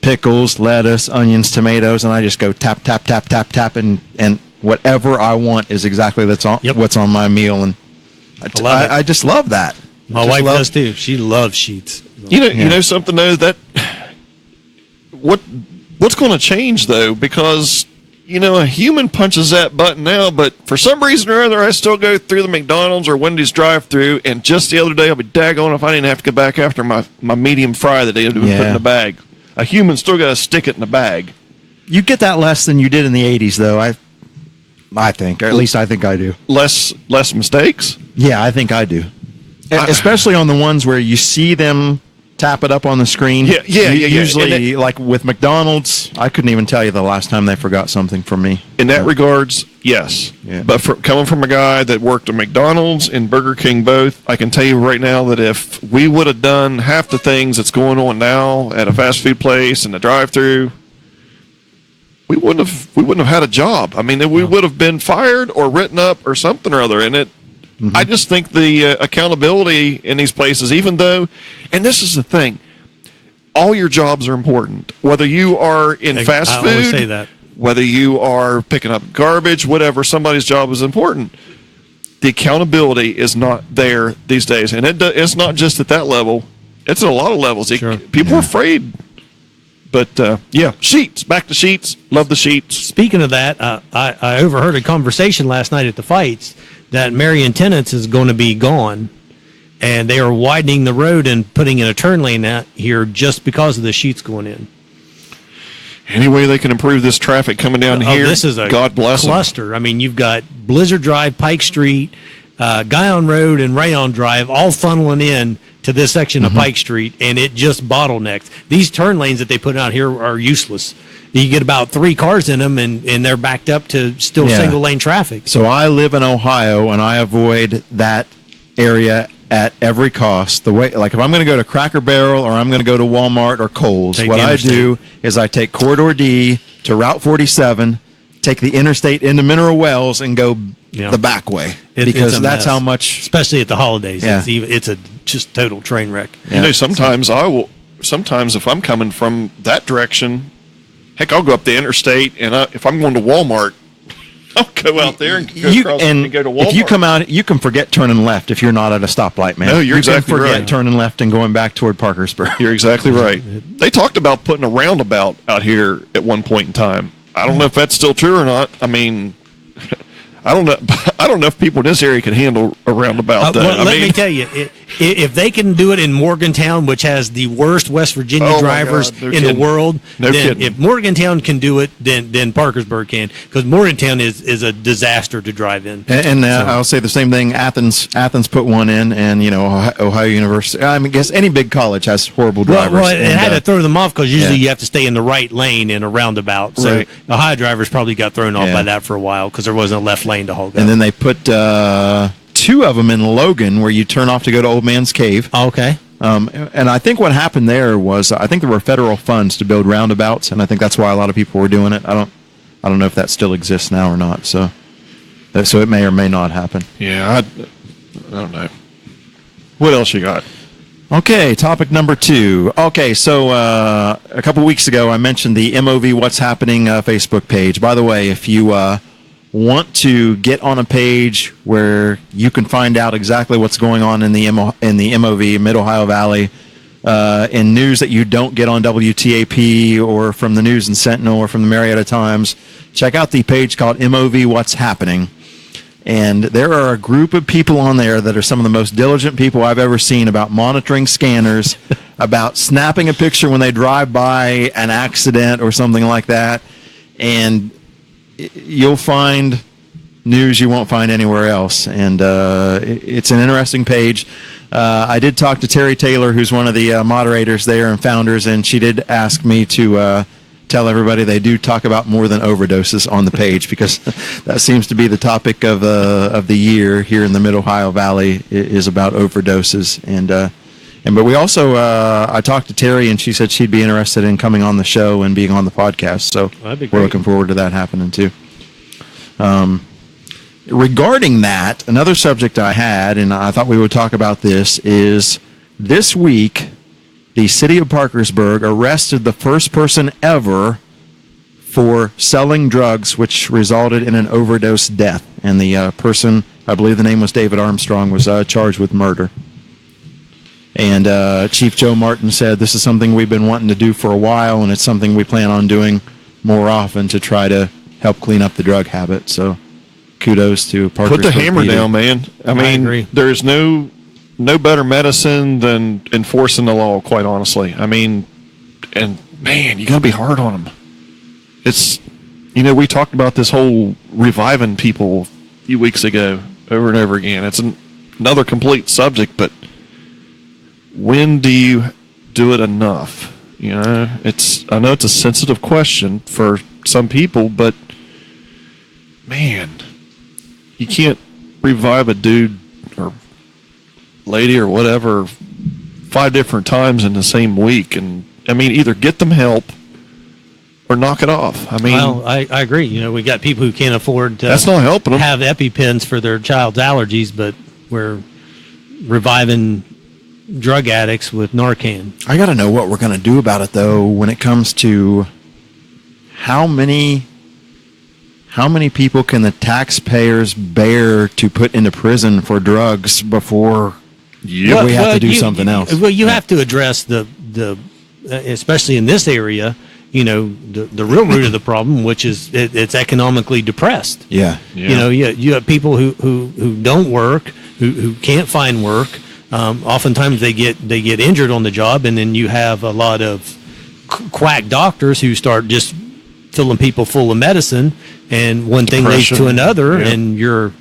pickles, lettuce, onions, tomatoes, and I just go tap, tap, tap, tap, tap, and whatever I want is exactly what's on my meal, and I just love that. My wife does too. She loves Sheets. You know something though, that what's going to change though, because a human punches that button now, but for some reason or other I still go through the McDonald's or Wendy's drive-through, and just the other day I'll be daggone if I didn't have to go back after my medium fry that they had to put in the bag. A human still got to stick it in the bag. You get that less than you did in the 80s though. I think, or at least I think I do. Less mistakes? Yeah, I think I do. Especially on the ones where you see them tap it up on the screen. Yeah. Usually, like with McDonald's, I couldn't even tell you the last time they forgot something from me. In that regards, yes. Yeah. But coming from a guy that worked at McDonald's and Burger King both, I can tell you right now that if we would have done half the things that's going on now at a fast food place and the drive-through, we wouldn't have had a job. I mean, we would have been fired or written up or something or other. And I just think the accountability in these places, even though, and this is the thing, all your jobs are important. Whether you are in fast food, I always say that. Whether you are picking up garbage, whatever, somebody's job is important. The accountability is not there these days, and it's not just at that level. It's at a lot of levels. Sure. People are afraid. But, Sheets. Back to Sheets. Love the Sheets. Speaking of that, I overheard a conversation last night at the fights that Marion Tenants is going to be gone, and they are widening the road and putting in a turn lane out here just because of the Sheets going in. Any way they can improve this traffic coming down here, this is a God bless cluster. them. I mean, you've got Blizzard Drive, Pike Street, Guyon Road, and Rayon Drive all funneling in to this section of Pike Street, and it just bottlenecks. These turn lanes that they put out here are useless. You get about 3 cars in them, and they're backed up to still single lane traffic. So I live in Ohio, and I avoid that area at every cost. The way, like if I'm going to go to Cracker Barrel or I'm going to go to Walmart or Kohl's, what I do is I take Corridor D to Route 47, take the interstate into Mineral Wells, and go the back way. because it's a that's mess. how much. Especially at the holidays. Yeah. It's a just total train wreck. You know, sometimes sometimes if I'm coming from that direction, heck, I'll go up the interstate, and if I'm going to Walmart, I'll go out there and go across and go to Walmart. If you come out, you can forget turning left if you're not at a stoplight, man. No, you're exactly You can forget right. turning left and going back toward Parkersburg. You're exactly right. They talked about putting a roundabout out here at one point in time. I don't know if that's still true or not. I mean, I don't know. I don't know if people in this area can handle a roundabout. Well, let me tell you, if they can do it in Morgantown, which has the worst West Virginia Oh, my drivers God, no in the kidding. world, No then kidding. if Morgantown can do it, then Parkersburg can, because Morgantown is a disaster to drive in. And I'll say the same thing. Athens put one in, and Ohio University. I mean, I guess any big college has horrible drivers. Well, it and, had to throw them off because usually yeah. you have to stay in the right lane in a roundabout. So Right. Ohio drivers probably got thrown off Yeah. by that for a while because there wasn't a left lane to hold up. And then they put 2 of them in Logan, where you turn off to go to Old Man's Cave. Okay. And I think what happened there was I think there were federal funds to build roundabouts, and I think that's why a lot of people were doing it. I don't know if that still exists now or not. So it may or may not happen. Yeah, I don't know. What else you got? Okay, topic number 2. Okay, so a couple weeks ago I mentioned the MOV What's Happening Facebook page. By the way, if you want to get on a page where you can find out exactly what's going on in the MOV, Mid-Ohio Valley, in news that you don't get on WTAP or from the News and Sentinel or from the Marietta Times, check out the page called MOV What's Happening. And there are a group of people on there that are some of the most diligent people I've ever seen about monitoring scanners, about snapping a picture when they drive by an accident or something like that. And you'll find news you won't find anywhere else. And it's an interesting page. I did talk to Terry Taylor, who's one of the moderators there and founders, and she did ask me to tell everybody they do talk about more than overdoses on the page, because that seems to be the topic of the year here in the Mid-Ohio Valley is about overdoses. But we also, I talked to Terry, and she said she'd be interested in coming on the show and being on the podcast. So That'd be we're great. looking forward to that happening too. Regarding that, another subject I had, and I thought we would talk about this, is this week the city of Parkersburg arrested the first person ever for selling drugs, which resulted in an overdose death. And the person, I believe the name was David Armstrong, was charged with murder. And Chief Joe Martin said this is something we've been wanting to do for a while, and it's something we plan on doing more often to try to help clean up the drug habit. So kudos to Parkersburg. Put the hammer PD. down, man. I mean, agree. there's no better medicine than enforcing the law, quite honestly. I mean, and man, you got to be hard on them. It's, we talked about this whole reviving people a few weeks ago over and over again. It's another complete subject, but when do you do it enough? I know it's a sensitive question for some people, but man, you can't revive a dude or lady or whatever 5 different times in the same week. And I mean, either get them help or knock it off. I mean, Well, I agree. We got people who can't afford to that's not helping them. have EpiPens for their child's allergies, but we're reviving drug addicts with Narcan. I got to know what we're going to do about it, though, when it comes to how many people can the taxpayers bear to put into prison for drugs before we have to do something else. Well, you have to address the especially in this area, the real root of the problem, which is it's economically depressed. Yeah. You have people who don't work, who can't find work. Oftentimes they get injured on the job, and then you have a lot of quack doctors who start just filling people full of medicine, and one thing leads to Depression. another, Yeah. and you're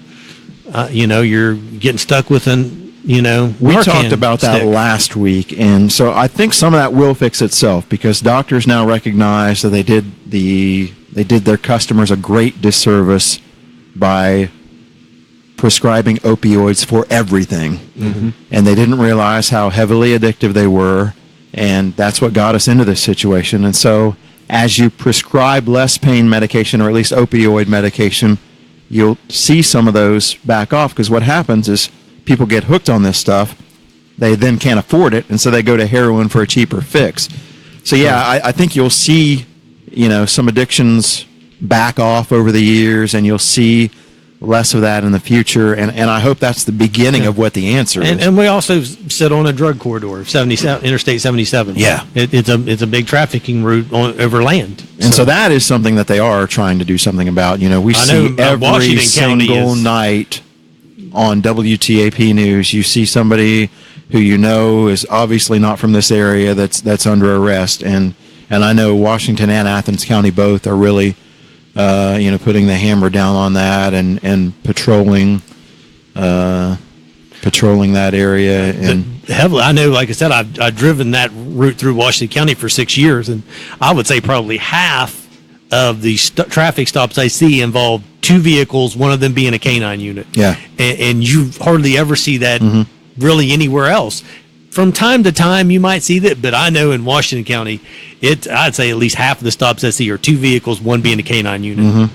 getting stuck with We Narcan talked about that stick. last week, and so I think some of that will fix itself, because doctors now recognize that they did their customers a great disservice by prescribing opioids for everything. Mm-hmm. And they didn't realize how heavily addictive they were, and that's what got us into this situation. And so as you prescribe less pain medication, or at least opioid medication, you'll see some of those back off, because what happens is people get hooked on this stuff. They then can't afford it, and so they go to heroin for a cheaper fix. So, yeah, I think you'll see, some addictions back off over the years, and you'll see less of that in the future, and I hope that's the beginning of what the answer is. And we also sit on a drug corridor, Interstate 77. Yeah. It's a big trafficking route over land. And so that is something that they are trying to do something about. We see every Washington County single night on WTAP News, you see somebody who is obviously not from this area that's under arrest, and I know Washington and Athens County both are really putting the hammer down on that and patrolling that area. And heavily, I know, like I said, I've driven that route through Washington County for 6 years, and I would say probably half of the traffic stops I see involve two vehicles, one of them being a canine unit. Yeah. And you hardly ever see that really anywhere else. From time to time, you might see that, but I know in Washington County, I'd say at least half of the stops I see are two vehicles, one being a canine unit.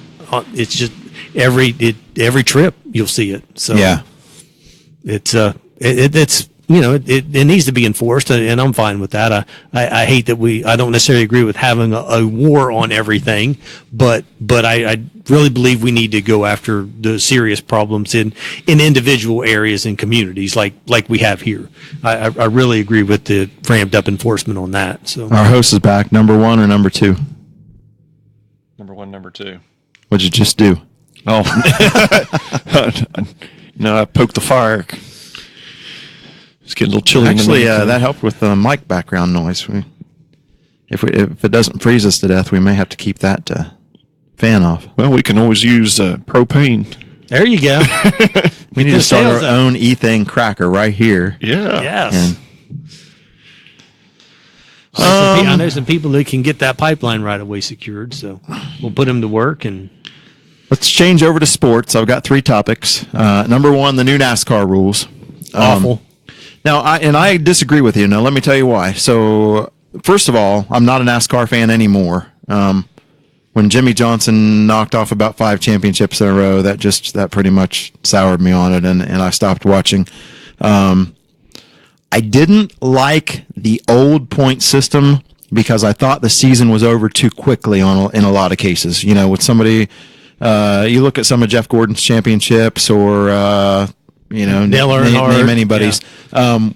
It's just every trip you'll see it. So yeah, it's it needs to be enforced, and I'm fine with that. I hate that I don't necessarily agree with having a war on everything, but I really believe we need to go after the serious problems in individual areas and communities like we have here. I really agree with the ramped up enforcement on that. So our host is back. Number 1 or number 2? Number 1, number 2. What'd you just do? Oh, no, I poked the fire. It's getting a little chilly. Actually, that helped with the mic background noise. If it doesn't freeze us to death, we may have to keep that fan off. Well, we can always use propane. There you go. We need to start our own ethane cracker right here. Yeah. Yes. I know some people that can get that pipeline right away secured, so we'll put them to work. And let's change over to sports. I've got 3 topics. Number 1, the new NASCAR rules. Awful. Now, I disagree with you. Now, let me tell you why. So, first of all, I'm not a NASCAR fan anymore. When Jimmy Johnson knocked off about 5 championships in a row, that pretty much soured me on it, and I stopped watching. I didn't like the old point system because I thought the season was over too quickly in a lot of cases. With somebody, you look at some of Jeff Gordon's championships or name anybody's. Yeah.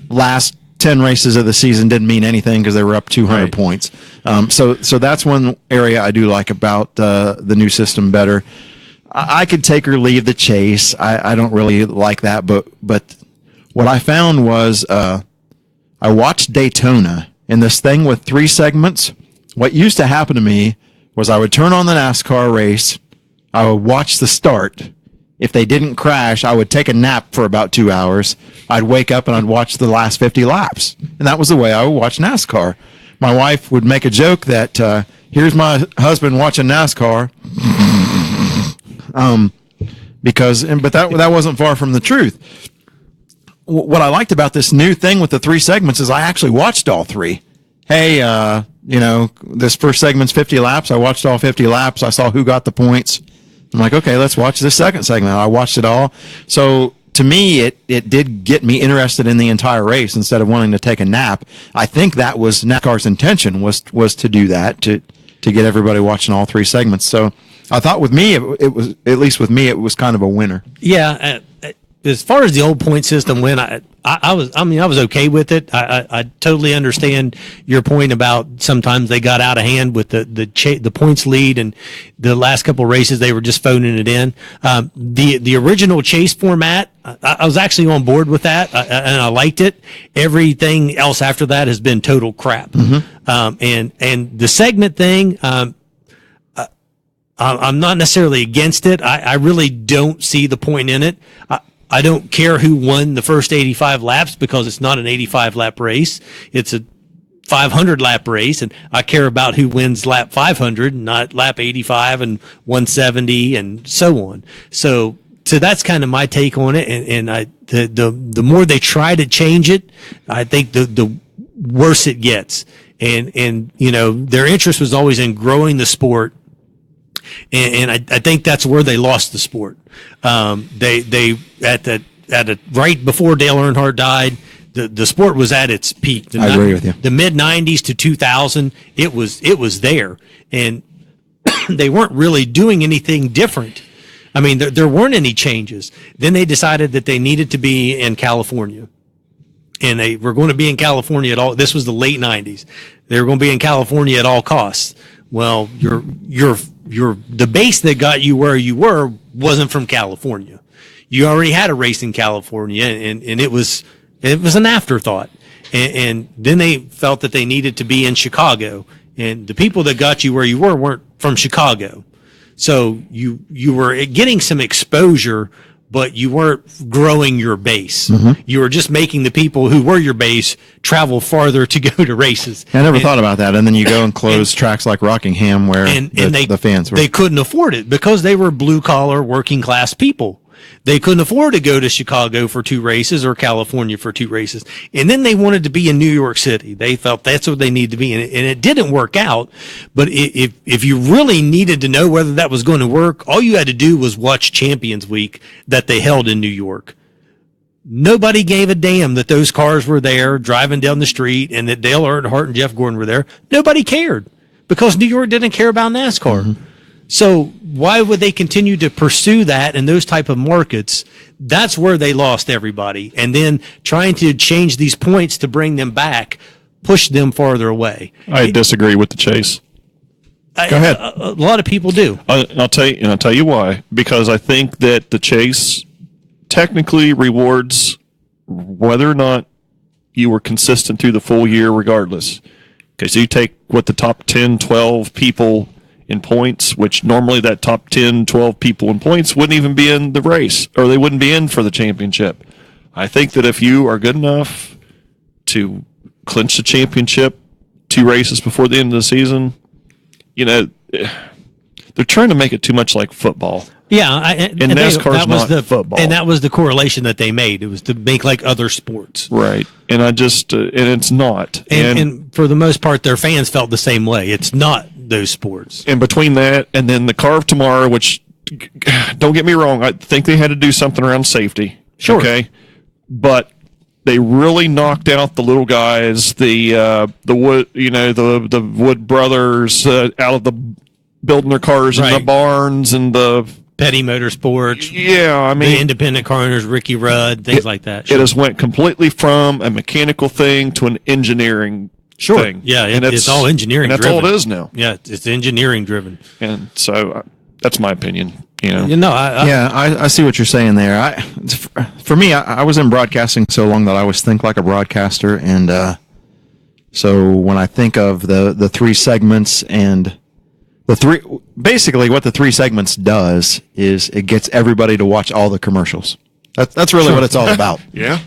Last 10 races of the season didn't mean anything because they were up 200 points. So that's one area I do like about the new system better. I could take or leave the chase. I don't really like that, but what I found was I watched Daytona, and this thing with 3 segments. What used to happen to me was I would turn on the NASCAR race, I would watch the start. If they didn't crash, I would take a nap for about 2 hours. I'd wake up and I'd watch the last 50 laps. And that was the way I would watch NASCAR. My wife would make a joke that, here's my husband watching NASCAR. But that wasn't far from the truth. What I liked about this new thing with the 3 segments is I actually watched all 3. Hey, this first segment's 50 laps. I watched all 50 laps. I saw who got the points. I'm like, okay, let's watch this second segment. I watched it all. So to me, it did get me interested in the entire race instead of wanting to take a nap. I think that was NASCAR's intention was to do that, to get everybody watching all 3 segments. So I thought with me, it was, at least with me, it was kind of a winner. Yeah. As far as the old point system went, I was okay with it. I totally understand your point about sometimes they got out of hand with the points lead, and the last couple of races they were just phoning it in. The original chase format, I was actually on board with that, and I liked it. Everything else after that has been total crap. And the segment thing, I'm not necessarily against it. I really don't see the point in it. I don't care who won the first 85 laps because it's not an 85 lap race. It's a 500 lap race, and I care about who wins lap 500, not lap 85 and 170 and so on. So that's kind of my take on it. And the more they try to change it, I think the worse it gets. And their interest was always in growing the sport I think that's where they lost the sport. They right before Dale Earnhardt died, the sport was at its peak. I agree with you. The mid 90s to 2000, it was there, and they weren't really doing anything different. I mean, there weren't any changes. Then they decided that they needed to be in California, and they were going to be in California at all. This was the late 90s. They were going to be in California at all costs. Well, the base that got you where you were wasn't from California. You already had a race in California, and it was an afterthought. And then they felt that they needed to be in Chicago, and the people that got you where you were weren't from Chicago. So you were getting some exposure, but you weren't growing your base. Mm-hmm. You were just making the people who were your base travel farther to go to races. I never thought about that. And then you go and close tracks like Rockingham where the fans were. They couldn't afford it because they were blue-collar, working-class people. They couldn't afford to go to Chicago for 2 races or California for 2 races. And then they wanted to be in New York City. They felt that's what they needed to be. And it didn't work out. But if you really needed to know whether that was going to work, all you had to do was watch Champions Week that they held in New York. Nobody gave a damn that those cars were there driving down the street and that Dale Earnhardt and Jeff Gordon were there. Nobody cared because New York didn't care about NASCAR. Mm-hmm. So why would they continue to pursue that in those type of markets? That's where they lost everybody. And then trying to change these points to bring them back, push them farther away. I disagree with the chase. Go ahead. A lot of people do. I'll tell you why. Because I think that the chase technically rewards whether or not you were consistent through the full year regardless. Okay, so you take what the top 10, 12 people in points, which normally that top 10, 12 people in points wouldn't even be in the race, or they wouldn't be in for the championship. I think that if you are good enough to clinch the championship 2 races before the end of the season, they're trying to make it too much like football. Yeah, and NASCAR's not football. And that was the correlation that they made. It was to make like other sports. Right. And and it's not. And for the most part, their fans felt the same way. It's not those sports. And between that and then the car of tomorrow, which, don't get me wrong, I think they had to do something around safety. Sure. Okay. But they really knocked out the little guys, the Wood, the Wood brothers out of the building their cars in the barns and the Petty Motorsports. Yeah, I mean, the independent car owners, Ricky Rudd, things like that. Sure. It has went completely from a mechanical thing to an engineering thing. Yeah, it's all engineering and that's driven. all it is now. Yeah, it's engineering driven. And so that's my opinion. I see what you're saying there. For me, I was in broadcasting so long that I always think like a broadcaster, and so when I think of the 3 segments and basically what the 3 segments does is it gets everybody to watch all the commercials. That's really what it's all about. Yeah.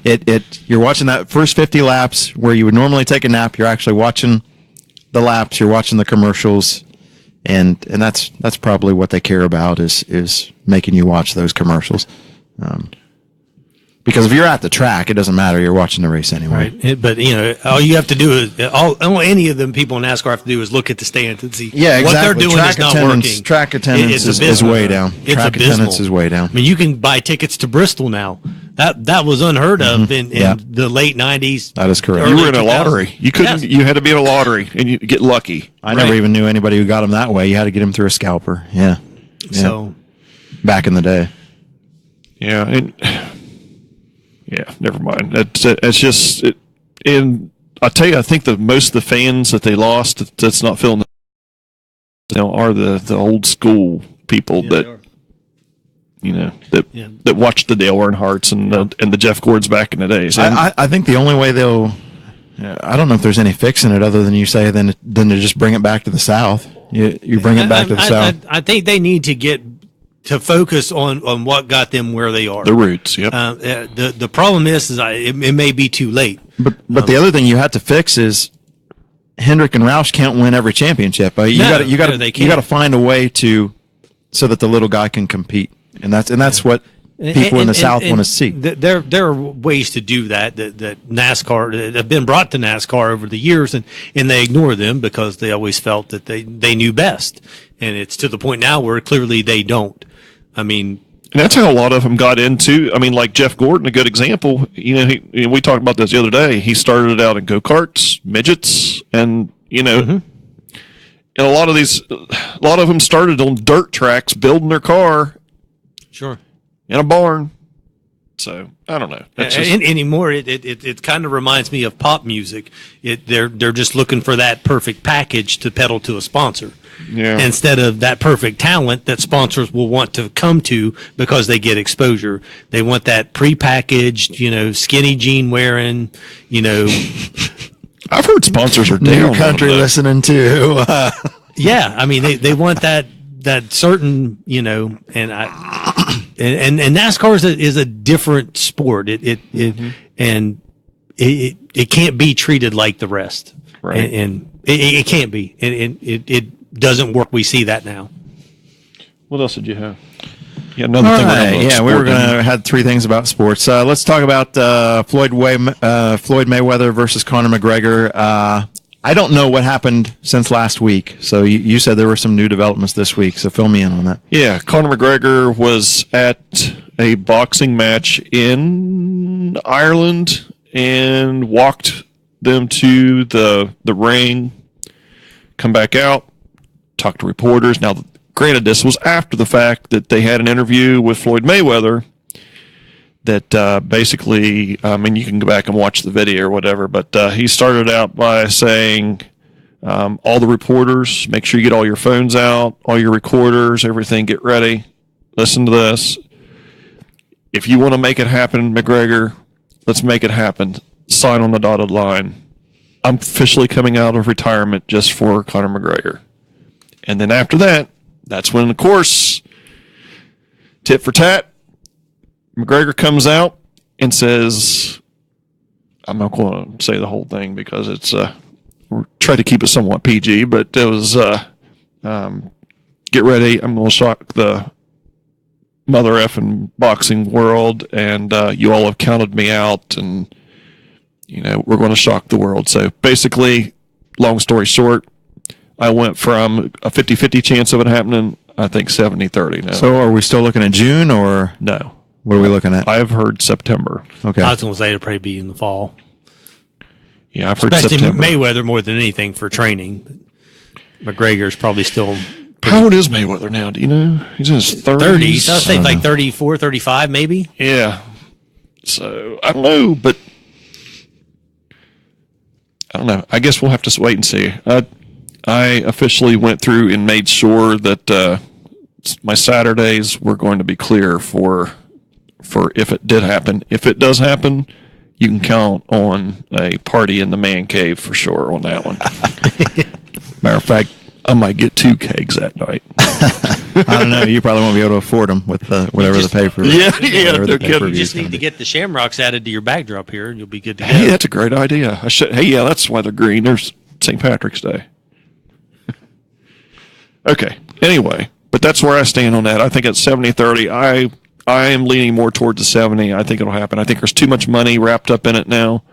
You're watching that first 50 laps where you would normally take a nap. You're actually watching the laps. You're watching the commercials, and that's probably what they care about is making you watch those commercials. Because if you're at the track, it doesn't matter. You're watching the race anyway. Right. But, all you have to do is, all any of them people in NASCAR have to do is look at the stands and see what they're doing is not working. Track attendance is way down. Track attendance is way down. I mean, you can buy tickets to Bristol now. That was unheard of in the late 90s. That is correct. You were in a lottery. You couldn't. Yes. You had to be in a lottery, and you get lucky. I never even knew anybody who got them that way. You had to get them through a scalper. Yeah. So, back in the day. Yeah, and never mind. It's just, and I tell you, I think most of the fans that they lost that's not feeling are the old school people that watched the Dale Earnhardts and the Jeff Gords back in the days. I think the only way they'll, I don't know if there's any fixing it other than you say than to just bring it back to the South. You bring it back to the South. I think they need to focus on what got them where they are. The roots, yep. The problem is it may be too late. But the other thing you have to fix is Hendrick and Roush can't win every championship. You got to find a way so that the little guy can compete, and that's what people in the South want to see. There are ways to do that NASCAR that have been brought to NASCAR over the years, and they ignore them because they always felt that they knew best. And it's to the point now where clearly they don't. I mean, and that's how a lot of them got into. I mean, like Jeff Gordon, a good example. We talked about this the other day. He started out in go-karts, midgets, and and a lot of them started on dirt tracks, building their car. Sure. In a barn. So I don't know. Anymore, it kind of reminds me of pop music. They're just looking for that perfect package to peddle to a sponsor. Yeah. Instead of that perfect talent that sponsors will want to come to because they get exposure. They want that prepackaged, skinny jean wearing, I've heard sponsors are New down country on that. listening to. Yeah, I mean they want that certain, and NASCAR is a different sport. It can't be treated like the rest, right? And it can't be, and it doesn't work. We see that now. What else did you have? Yeah, another thing. We were going to had three things about sports. Let's talk about Floyd Mayweather versus Conor McGregor. I don't know what happened since last week. So you said there were some new developments this week. So fill me in on that. Yeah, Conor McGregor was at a boxing match in Ireland and walked them to the ring, come back out, talk to reporters. Now, granted, this was after the fact that they had an interview with Floyd Mayweather that basically, you can go back and watch the video or whatever, but he started out by saying, all the reporters, make sure you get all your phones out, all your recorders, everything, get ready. Listen to this. If you want to make it happen, McGregor, let's make it happen. Sign on the dotted line. I'm officially coming out of retirement just for Conor McGregor. And then after that, that's when, of course, tit for tat, McGregor comes out and says, I'm not going to say the whole thing because it's, we're trying to keep it somewhat PG, but it was, get ready, I'm going to shock the mother effing boxing world, and you all have counted me out, and, we're going to shock the world. So basically, long story short, I went from a 50-50 chance of it happening, I think 70-30 now. So are we still looking at June or No. what are we looking at? I've heard September. Okay. I was going to say it'll probably be in the fall. Yeah, I've heard Especially September. Mayweather more than anything for training. McGregor's probably still How old is Mayweather now? Do you know? He's in his 30s. 30s. I'd say like 34, 35 maybe. Yeah. So, I don't know, but I don't know. I guess we'll have to wait and see. I officially went through and made sure that my Saturdays were going to be clear for if it did happen. If it does happen, you can count on a party in the man cave for sure on that one. Matter of fact, I might get 2 kegs that night. I don't know. You probably won't be able to afford them with whatever the paper. Yeah, whatever the no kidding. pay-per-view You is just gonna need to be. get the shamrocks added to your backdrop here, and you'll be good to go. Hey, that's a great idea. That's why they're green. There's St. Patrick's Day. Okay. Anyway, but that's where I stand on that. I think at 70-30, I am leaning more towards the 70. I think it'll happen. I think there's too much money wrapped up in it now,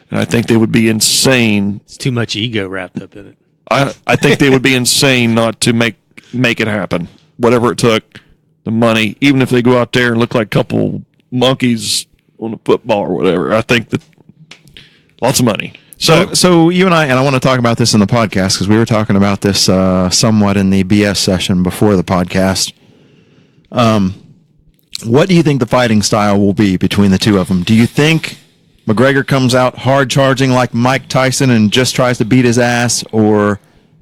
and I think they would be insane. It's too much ego wrapped up in it. I think they would be insane not to make it happen. Whatever it took, the money, even if they go out there and look like a couple monkeys on a football or whatever. I think that lots of money. So you and I want to talk about this in the podcast because we were talking about this somewhat in the BS session before the podcast. What do you think the fighting style will be between the two of them? Do you think McGregor comes out hard charging like Mike Tyson and just tries to beat his ass, or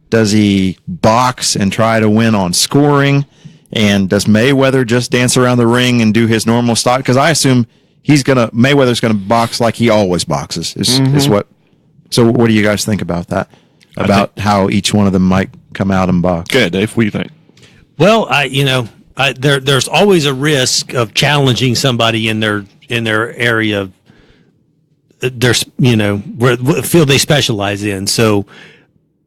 does he box and try to win on scoring? And does Mayweather just dance around the ring and do his normal style? Because I assume Mayweather's gonna box like he always boxes. Is what. So what do you guys think about that? About how each one of them might come out and box? Okay, Dave, what do you think? Well, there's always a risk of challenging somebody in their area. There's what field they specialize in. So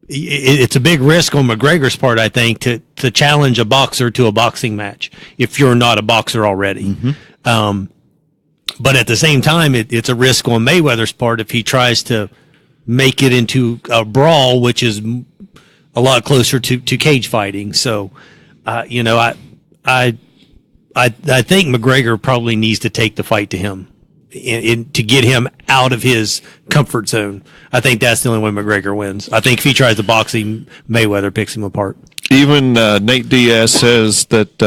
it's a big risk on McGregor's part, I think, to challenge a boxer to a boxing match if you're not a boxer already. But at the same time, it's a risk on Mayweather's part if he tries to make it into a brawl, which is a lot closer to cage fighting. So, I think McGregor probably needs to take the fight to him to get him out of his comfort zone. I think that's the only way McGregor wins. I think if he tries to box him, Mayweather picks him apart. Even Nate Diaz says that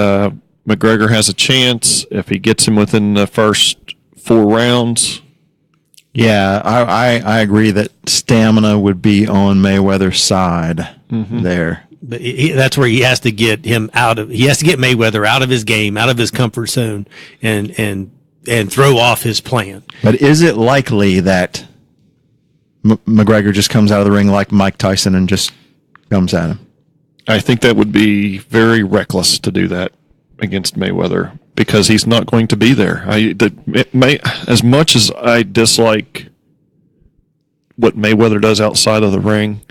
McGregor has a chance if he gets him within the first 4 rounds. Yeah, I agree that stamina would be on Mayweather's side there. But that's where he has to get him he has to get Mayweather out of his game, out of his comfort zone, and throw off his plan. But is it likely that McGregor just comes out of the ring like Mike Tyson and just comes at him? I think that would be very reckless to do that against Mayweather because he's not going to be there. As much as I dislike what Mayweather does outside of the ring,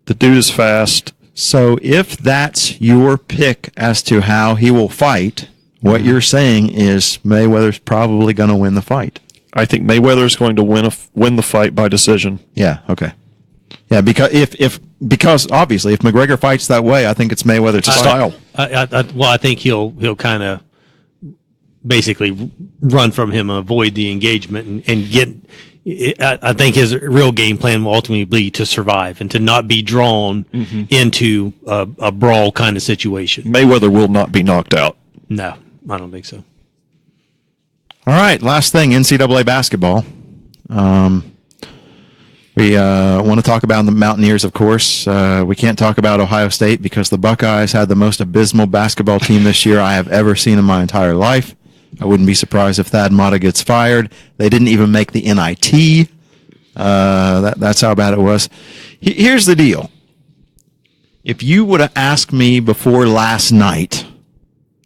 the dude is fast. So if that's your pick as to how he will fight, what you're saying is Mayweather's probably going to win the fight. I think Mayweather is going to win the fight by decision. Yeah. Okay. Yeah, because obviously if McGregor fights that way, I think it's Mayweather's style. I think he'll kind of basically run from him and avoid the engagement and get. I think his real game plan will ultimately be to survive and to not be drawn into a brawl kind of situation. Mayweather will not be knocked out. No, I don't think so. All right, last thing, NCAA basketball. We want to talk about the Mountaineers, of course. We can't talk about Ohio State because the Buckeyes had the most abysmal basketball team this year I have ever seen in my entire life. I wouldn't be surprised if Thad Matta gets fired. They didn't even make the NIT. That's how bad it was. Here's the deal. If you would have asked me before last night,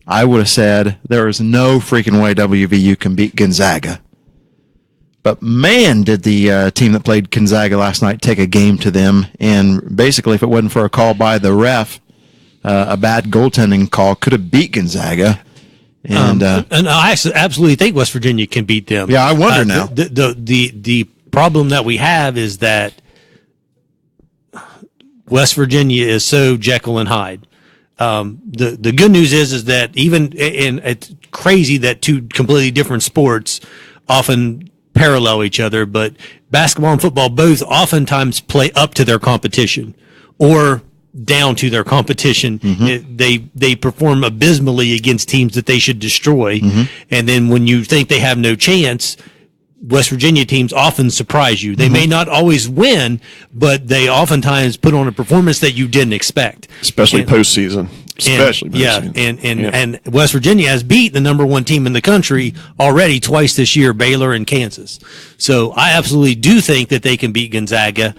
I would have said there is no freaking way WVU can beat Gonzaga. But man, did the team that played Gonzaga last night take a game to them. And basically, if it wasn't for a call by the ref, a bad goaltending call could have beat Gonzaga. And I absolutely think West Virginia can beat them. Yeah, I wonder now. The problem that we have is that West Virginia is so Jekyll and Hyde. The good news is that even and it's crazy that two completely different sports often parallel each other, but basketball and football both oftentimes play up to their competition or down to their competition. They perform abysmally against teams that they should destroy. And then when you think they have no chance, West Virginia teams often surprise you. They may not always win, but they oftentimes put on a performance that you didn't expect. Especially postseason. And West Virginia has beat the number 1 team in the country already twice this year, Baylor and Kansas. So I absolutely do think that they can beat Gonzaga.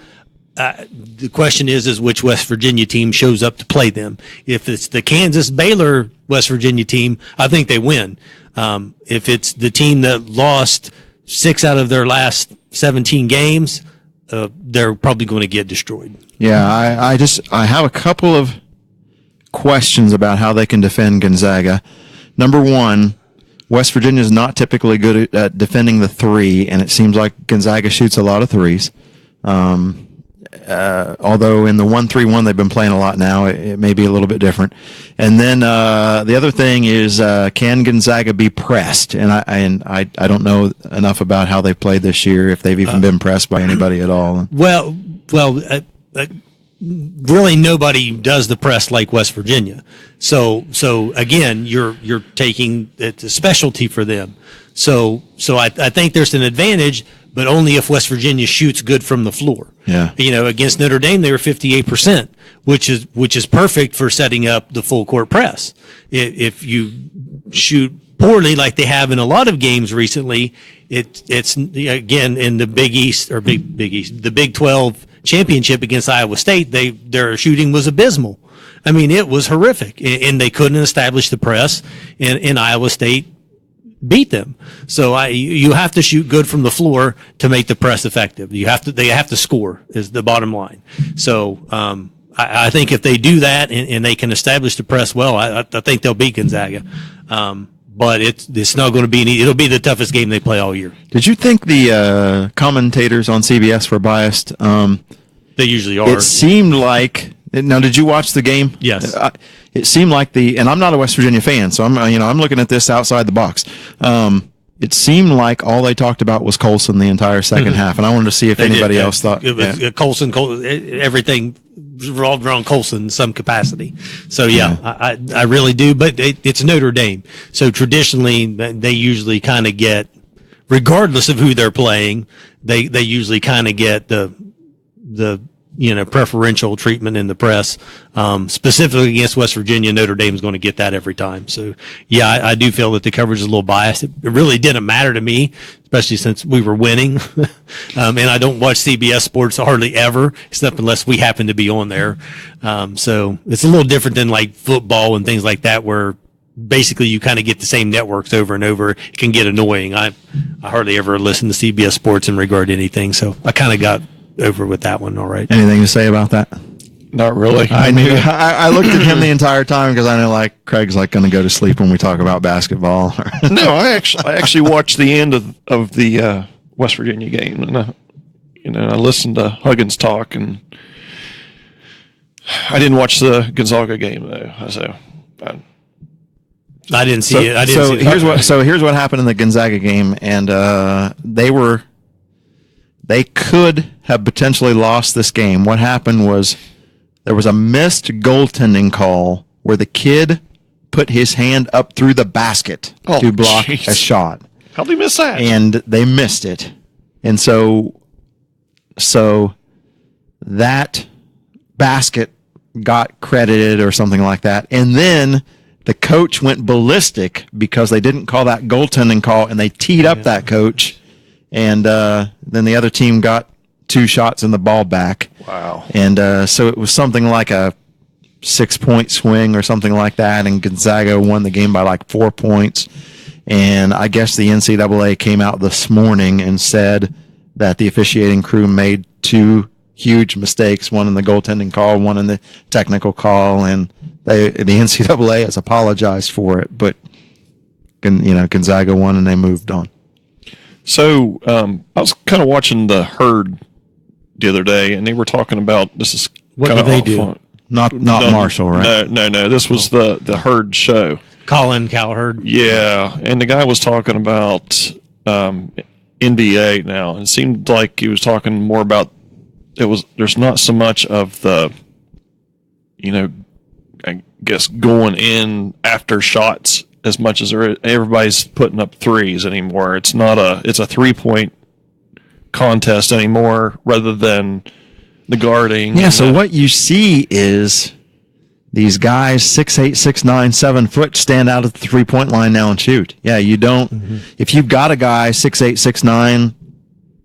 The question is which West Virginia team shows up to play them. If it's the Kansas Baylor West Virginia team, I think they win. If it's the team that lost 6 out of their last 17 games, they're probably going to get destroyed. Yeah, I have a couple of questions about how they can defend Gonzaga. Number one, West Virginia is not typically good at defending the 3, and it seems like Gonzaga shoots a lot of 3s. Although in the 1-3-1 they've been playing a lot now, it may be a little bit different. And then the other thing is, can Gonzaga be pressed? And I don't know enough about how they played this year, if they've even been pressed by anybody at all. Well, really nobody does the press like West Virginia. So again, you're taking it's a specialty for them. So I think there's an advantage, but only if West Virginia shoots good from the floor. Yeah. Against Notre Dame, they were 58%, which is perfect for setting up the full court press. If you shoot poorly, like they have in a lot of games recently, it's again in the Big East or Big East, the Big 12 championship against Iowa State, their shooting was abysmal. I mean, it was horrific, and they couldn't establish the press, and Iowa State beat them. So you have to shoot good from the floor to make the press effective. They have to score is the bottom line. So I think if they do that and they can establish the press well, I think they'll beat Gonzaga. but it's not going to be it'll be the toughest game they play all year. Did you think the commentators on CBS were biased? They usually are. It seemed like. Now, did you watch the game? Yes. It seemed like and I'm not a West Virginia fan, so I'm looking at this outside the box. It seemed like all they talked about was Colson the entire second half, and I wanted to see if anybody else thought it was Colson. Everything revolved around Colson in some capacity. So I really do. But it's Notre Dame, so traditionally they usually kind of get, regardless of who they're playing, they usually kind of get the preferential treatment in the press, specifically against West Virginia. Notre Dame is going to get that every time. So, I do feel that the coverage is a little biased. It really didn't matter to me, especially since we were winning. And I don't watch CBS Sports hardly ever, except unless we happen to be on there. So it's a little different than like football and things like that, where basically you kind of get the same networks over and over. It can get annoying. I hardly ever listen to CBS Sports in regard to anything. So I kind of got over with that one. All right. Anything to say about that? Not really. I knew. I looked at him the entire time because I know like Craig's like going to go to sleep when we talk about basketball. No, I actually watched the end of the West Virginia game, and I listened to Huggins talk, and I didn't watch the Gonzaga game though. So I didn't see it. I didn't see it. Here's what happened in the Gonzaga game, and they could have potentially lost this game. What happened was there was a missed goaltending call where the kid put his hand up through the basket to block a shot. How'd they miss that? And they missed it. And so that basket got credited or something like that. And then the coach went ballistic because they didn't call that goaltending call, and they teed up that coach. And then the other team got 2 shots in the ball back. Wow. And so it was something like a 6-point swing or something like that, and Gonzaga won the game by like 4 points. And I guess the NCAA came out this morning and said that the officiating crew made 2 huge mistakes, one in the goaltending call, one in the technical call, and the NCAA has apologized for it. But, Gonzaga won and they moved on. So I was kind of watching the Herd the other day, and they were talking about this is what do they do? Not Marshall, right? No. This was the Herd show. Colin Cowherd. Yeah, and the guy was talking about NBA now, and it seemed like he was talking more about there's not so much of the, I guess going in after shots as much as everybody's putting up threes anymore. It's a 3-point contest anymore rather than the guarding. Yeah, so what you see is these guys 6'8", 6'9", 7 foot stand out at the 3-point line now and shoot. Yeah, you don't if you've got a guy 6'8", 6'9",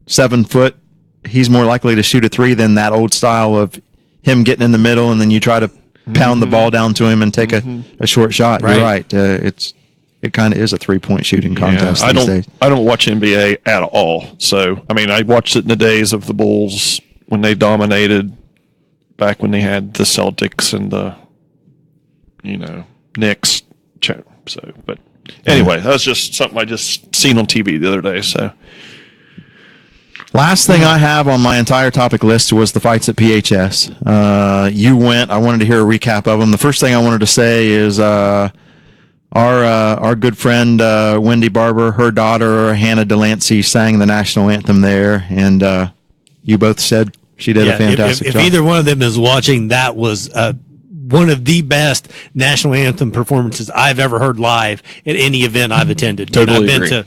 7 foot, he's more likely to shoot a 3 than that old style of him getting in the middle and then you try to pound the ball down to him and take a short shot. Right. You're right. It kind of is a 3-point shooting contest these days. I don't watch NBA at all. So, I watched it in the days of the Bulls when they dominated, back when they had the Celtics and the, Knicks. So, but anyway, that was just something I just seen on TV the other day. So, last thing I have on my entire topic list was the fights at PHS. You went. I wanted to hear a recap of them. The first thing I wanted to say is our good friend Wendy Barber, her daughter Hannah Delancey sang the national anthem there, and you both said she did a fantastic job. If either one of them is watching, that was one of the best national anthem performances I've ever heard live at any event I've attended. Totally I've been to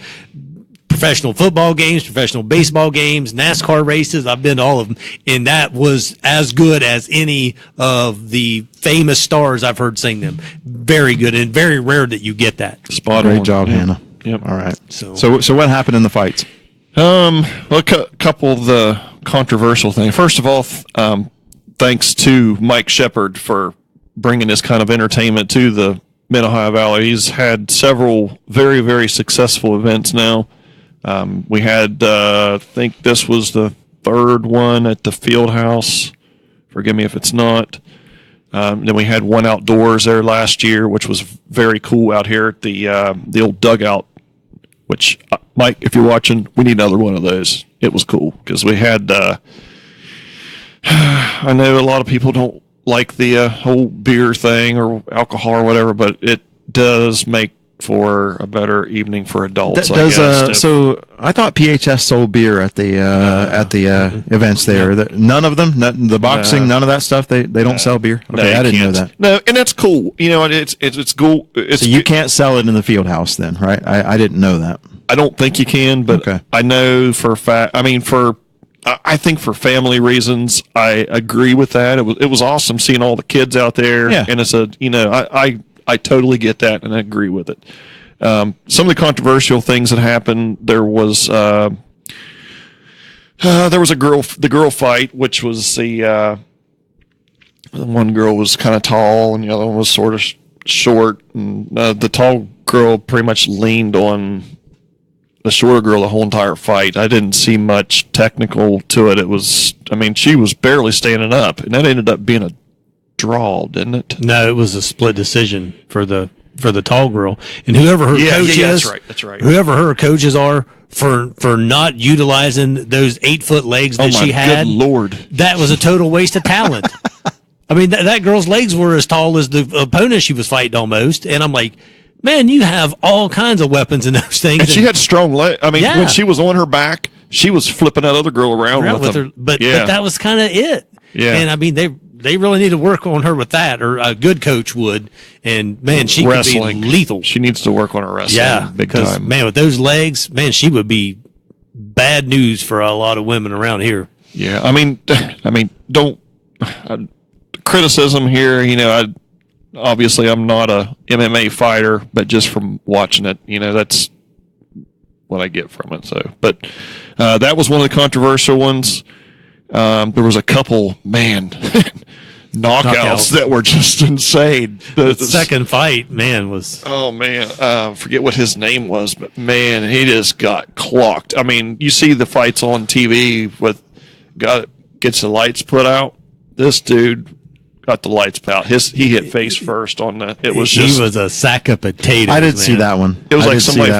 professional football games, professional baseball games, NASCAR races. I've been to all of them, and that was as good as any of the famous stars I've heard sing them. Very good, and very rare that you get that. Spot on. Great job, Hannah. Yep. All right. So what happened in the fights? Well, a couple of the controversial things. First of all, thanks to Mike Shepard for bringing this kind of entertainment to the Mid-Ohio Valley. He's had several very, very successful events now. We had, I think this was the 3rd one at the Field House. Forgive me if it's not. Then we had one outdoors there last year, which was very cool out here at the old dugout. Which, Mike, if you're watching, we need another one of those. It was cool because we had. I know a lot of people don't like the whole beer thing or alcohol or whatever, but it does make for a better evening for adults. So I thought PHS sold beer at the events there. None of them, the boxing, none of that stuff. They don't sell beer. Okay, I didn't know that. No, and that's cool. You know, it's cool. So you can't sell it in the field house then, right? I didn't know that. I don't think you can, but I know for a fact. I mean, I think for family reasons, I agree with that. It was awesome seeing all the kids out there, and it's I totally get that and I agree with it. Some of the controversial things that happened, there was the girl fight, which was the one girl was kind of tall and the other one was sort of short, and the tall girl pretty much leaned on the shorter girl the whole entire fight. I didn't see much technical to it. She was barely standing up, and that ended up being a draw, didn't it? No, it was a split decision for the tall girl, and whoever her coach is. That's right. Whoever her coaches are for not utilizing those 8-foot legs that she had. Good Lord, that was a total waste of talent. I mean, that girl's legs were as tall as the opponent she was fighting almost, and I'm like, man, you have all kinds of weapons in those things. And she had strong legs. I mean, when she was on her back, she was flipping that other girl around with her. But that was kind of it. Yeah. And I mean, they really need to work on her with that, or a good coach would. And man, she could be lethal. She needs to work on her wrestling. Yeah, big time. Man, with those legs, man, she would be bad news for a lot of women around here. Yeah, I mean, don't criticism here. You know, obviously I'm not a MMA fighter, but just from watching it, you know, that's what I get from it. So, but that was one of the controversial ones. There was a couple, knockouts that were just insane. The second fight, man, was... Oh, man. Forget what his name was, but, man, he just got clocked. I mean, you see the fights on TV gets the lights put out. This dude got the lights out. He hit face first on the... He was a sack of potatoes, I did see that one. It was like somebody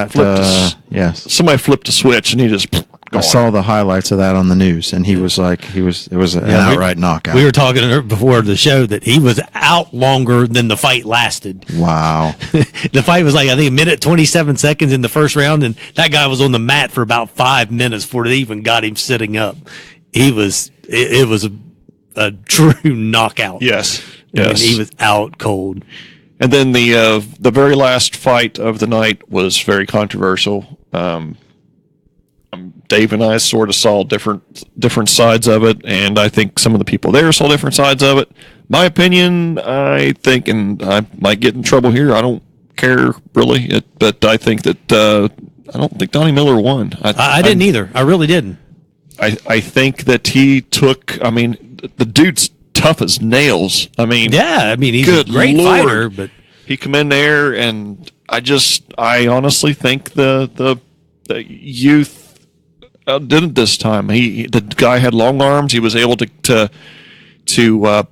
flipped a switch, and he just... I saw the highlights of that on the news, and it was an outright knockout. We were talking before the show that he was out longer than the fight lasted. Wow. The fight was like, I think, 1:27 seconds in the first round, and that guy was on the mat for about 5 minutes before they even got him sitting up. It was a true knockout. Yes. I mean, he was out cold. And then the very last fight of the night was very controversial. Dave and I sort of saw different sides of it, and I think some of the people there saw different sides of it. My opinion, I think, and I might get in trouble here, I don't care really, but I think that I don't think Donnie Miller won. I didn't either. I really didn't. I think that he took, I mean, the dude's tough as nails. I mean, he's a great fighter, but he come in there, and I honestly think the youth didn't this time. The guy had long arms. He was able to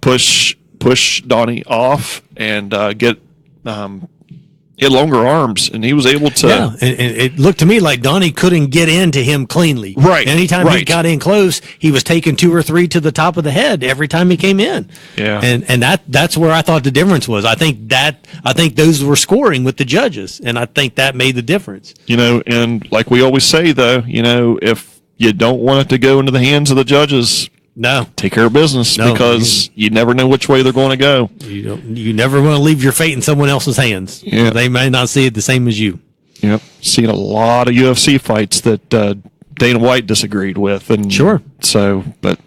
push Donnie off and get he had longer arms, and he was able to. Yeah, and it looked to me like Donnie couldn't get into him cleanly. Right. Anytime he got in close, he was taking 2 or 3 to the top of the head every time he came in. Yeah. And that's where I thought the difference was. I think those were scoring with the judges, and I think that made the difference. You know, and like we always say, though, you know, if you don't want it to go into the hands of the judges, no, take care of business, because you never know which way they're going to go. You never want to leave your fate in someone else's hands. Yeah. They may not see it the same as you. Yep. Seen a lot of UFC fights that Dana White disagreed with. And sure. So, but,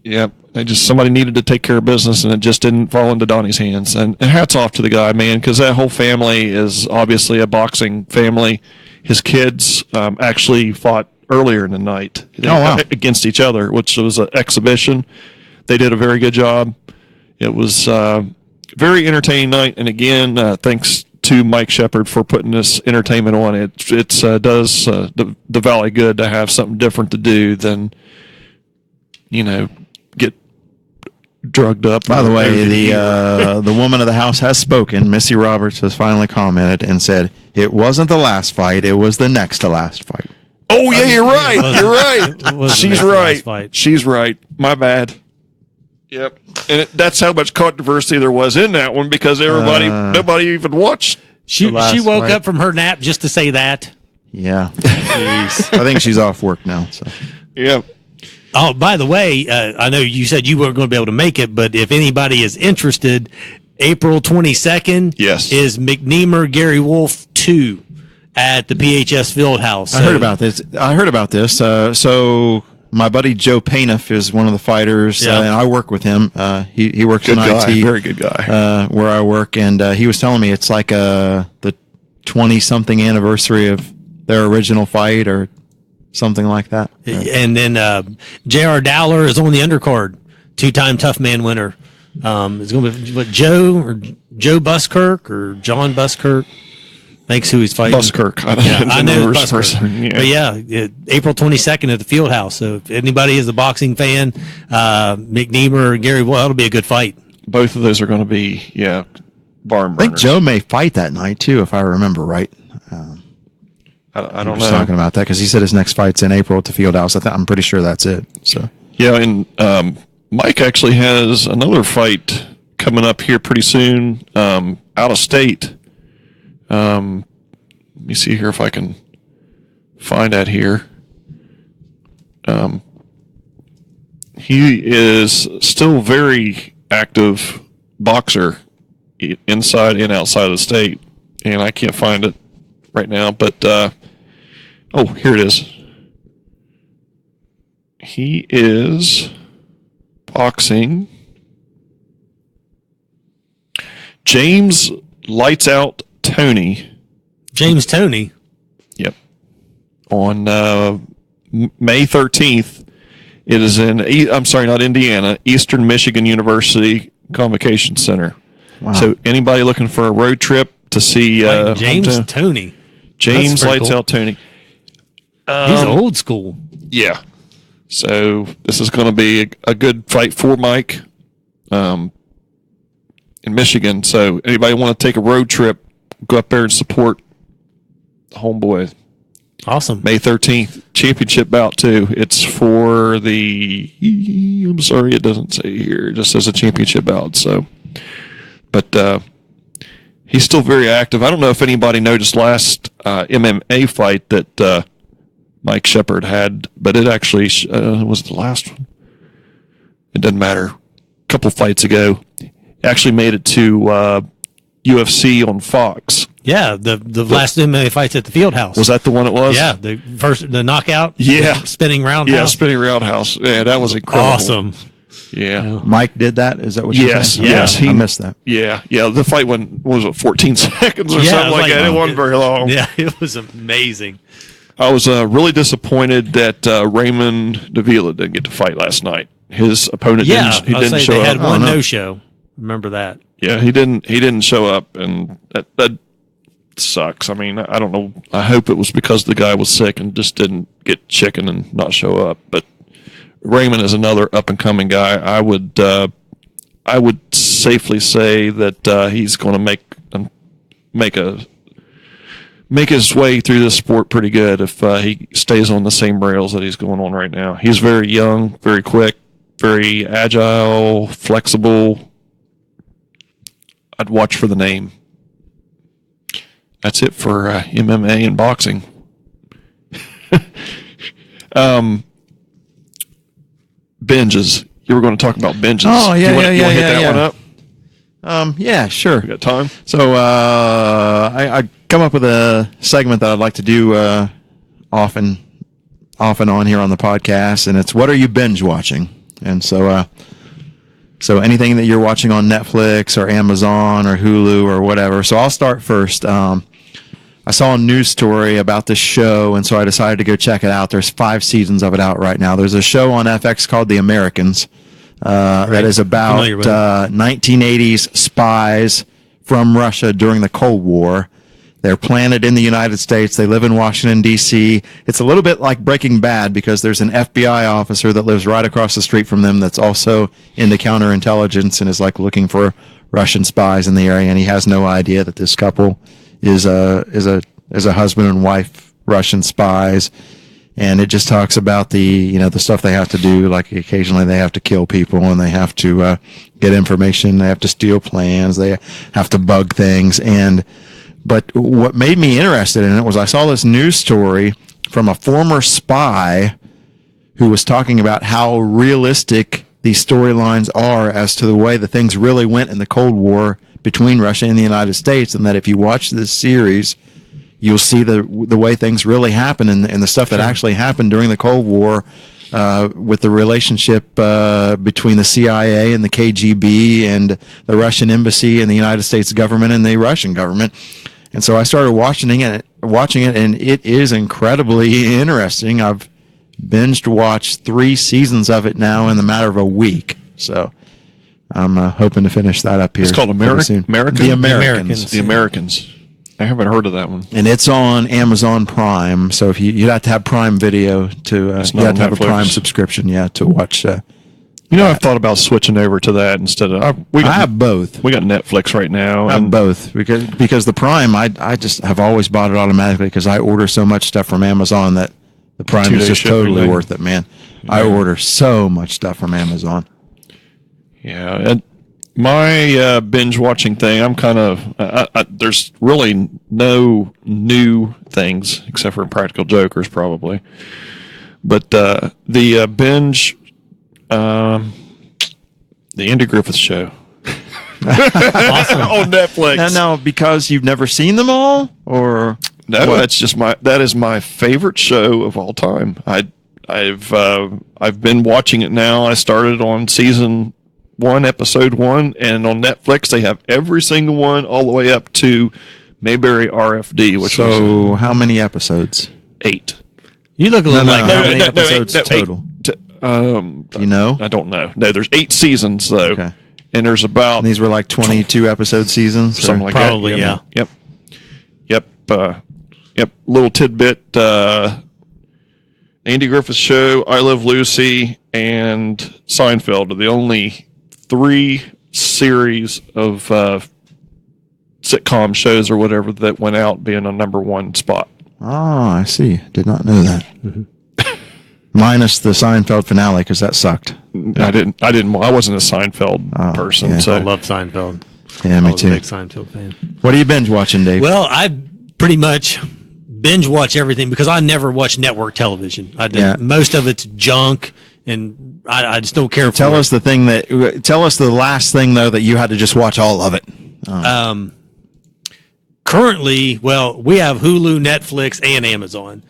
yeah, somebody needed to take care of business, and it just didn't fall into Donnie's hands. And hats off to the guy, man, because that whole family is obviously a boxing family. His kids actually fought earlier in the night against each other, which was an exhibition. They did a very good job. It was a very entertaining night, and again, thanks to Mike Shepard for putting this entertainment on. It does the Valley good to have something different to do than, you know, get drugged up. By the way, the woman of the house has spoken. Missy Roberts has finally commented and said it wasn't the last fight; it was the next to last fight. Oh yeah, you're right. You're It right. was the She's next last right. fight. She's right. My bad. Yep. And that's how much controversy there was in that one because nobody even watched. She last woke fight. up from her nap just to say that. Yeah, I think she's off work now. So Yeah. Oh, by the way, I know you said you weren't going to be able to make it, but if anybody is interested, April 22nd Yes. is McNeamer Gary Wolf 2 at the PHS Fieldhouse. I heard about this. So my buddy Joe Painiff is one of the fighters, Yeah. and I work with him. He works Good in guy. IT, Very good guy. where I work, and he was telling me it's like the 20-something anniversary of their original fight or something like that. And then J.R. Dowler is on the undercard, 2-time Tough Man winner. It's going to be Joe Buskirk or John Buskirk. Thanks who he's fighting. Buskirk. I know it's Buskirk. Person. Yeah. But yeah, April 22nd at the Fieldhouse. So if anybody is a boxing fan, McNeamer or Gary Wolf, that'll be a good fight. Both of those are going to be, barn I burners. think Joe may fight that night too, if I remember right. I I don't was know. talking about that because he said his next fight's in April at the Fieldhouse. I'm pretty sure that's it. So Yeah, and Mike actually has another fight coming up here pretty soon, out of state. Let me see here if I can find that here. He is still a very active boxer inside and outside of the state, and I can't find it right now, but here it is. He is boxing James Lights Out Tony. James Toney. Yep. On May 13th, it is not Indiana, Eastern Michigan University Convocation Center. wow. So anybody looking for a road trip to see James hometown- Toney. James That's pretty Lights cool. Out Tony. He's old school. Yeah. So this is going to be a good fight for Mike in Michigan. So anybody want to take a road trip, go up there and support the homeboy. Awesome. May 13th, championship bout too. It's for I'm sorry, it doesn't say here. It just says a championship bout. So, but he's still very active. I don't know if anybody noticed last MMA fight that Mike Shepard had, but it actually was the last one. It doesn't matter. A couple fights ago, actually made it to UFC on Fox. Yeah, the last MMA fights at the Fieldhouse. Was that the one it was? Yeah, the knockout. Yeah. Spinning roundhouse. Yeah, spinning roundhouse. Yeah, that was incredible. Awesome. Yeah. Mike did that. Is that what you're Yes, saying? yes, I missed that. Yeah. The fight went, what was it, 14 seconds or Yeah, something it was like that. It wasn't very long. Yeah, it was amazing. I was really disappointed that Raymond Davila didn't get to fight last night. His opponent didn't show they up. had one no. no-show. Remember that. Yeah, he didn't show up, and that sucks. I mean, I don't know. I hope it was because the guy was sick and just didn't get chicken and not show up. But Raymond is another up and coming guy. I would safely say that he's going to make his way through this sport pretty good if he stays on the same rails that he's going on right now. He's very young, very quick, very agile, flexible. I'd watch for the name. That's it for MMA and boxing. Binges. You were going to talk about binges. Oh, yeah, you wanna yeah, hit yeah, that yeah. one up? Yeah, sure. You got time? So I come up with a segment that I'd like to do off and on here on the podcast, and it's what are you binge watching? And so anything that you're watching on Netflix or Amazon or Hulu or whatever. So I'll start first. I saw a news story about this show, and so I decided to go check it out. There's 5 seasons of it out right now. There's a show on FX called The Americans that is about Familiar with it. 1980s spies from Russia during the Cold War They're planted in the United States. They live in Washington, D.C. It's a little bit like Breaking Bad because there's an FBI officer that lives right across the street from them that's also into counterintelligence and is like looking for Russian spies in the area, and he has no idea that this couple is a husband and wife Russian spies. And it just talks about the stuff they have to do. Like occasionally they have to kill people and they have to get information. They have to steal plans. They have to bug things. But what made me interested in it was I saw this news story from a former spy who was talking about how realistic these storylines are as to the way that things really went in the Cold War between Russia and the United States, and that if you watch this series, you'll see the way things really happen and the stuff that actually happened during the Cold War with the relationship between the CIA and the KGB and the Russian embassy and the United States government and the Russian government. And so I started watching it, and it is incredibly interesting. I've binged watched 3 seasons of it now in the matter of a week. So I'm hoping to finish that up here. It's called American? American? The Americans. The Americans. I haven't heard of that one. And it's on Amazon Prime. So if you'd have to have Prime Video to you have to have a Prime subscription, to watch. I've thought about switching over to that instead of. I have both. We got Netflix right now. I have both because the Prime, I just have always bought it automatically because I order so much stuff from Amazon that the Prime is just totally worth it, man. Yeah. I order so much stuff from Amazon. Yeah, and my binge watching thing, I'm kind of there's really no new things except for Practical Jokers probably, but the binge, the Andy Griffith Show. Awesome. On Netflix. No, because you've never seen them all, or no? What? That's just that is my favorite show of all time. I've been watching it now. I started on season 1, episode 1, and on Netflix they have every single one all the way up to Mayberry RFD. Which so how many episodes? 8. You look a little how many episodes total? 8, I don't know. No, there's 8 seasons though. Okay. And there's about and these were like 22 episode seasons, something like probably, that. yeah. Yep. Little tidbit. Andy Griffith Show, I Love Lucy, and Seinfeld are the only 3 series of sitcom shows or whatever that went out being a number 1 spot. Oh, I see. Did not know that. Mm-hmm. Minus the Seinfeld finale because that sucked. I wasn't a Seinfeld person. Yeah. So I love Seinfeld. Yeah, me I was too. a big Seinfeld fan. What are you binge watching, Dave? Well, I pretty much binge watch everything because I never watch network television. Most of it's junk, and I just don't care for Tell us the last thing though that you had to just watch all of it. Currently, we have Hulu, Netflix, and Amazon.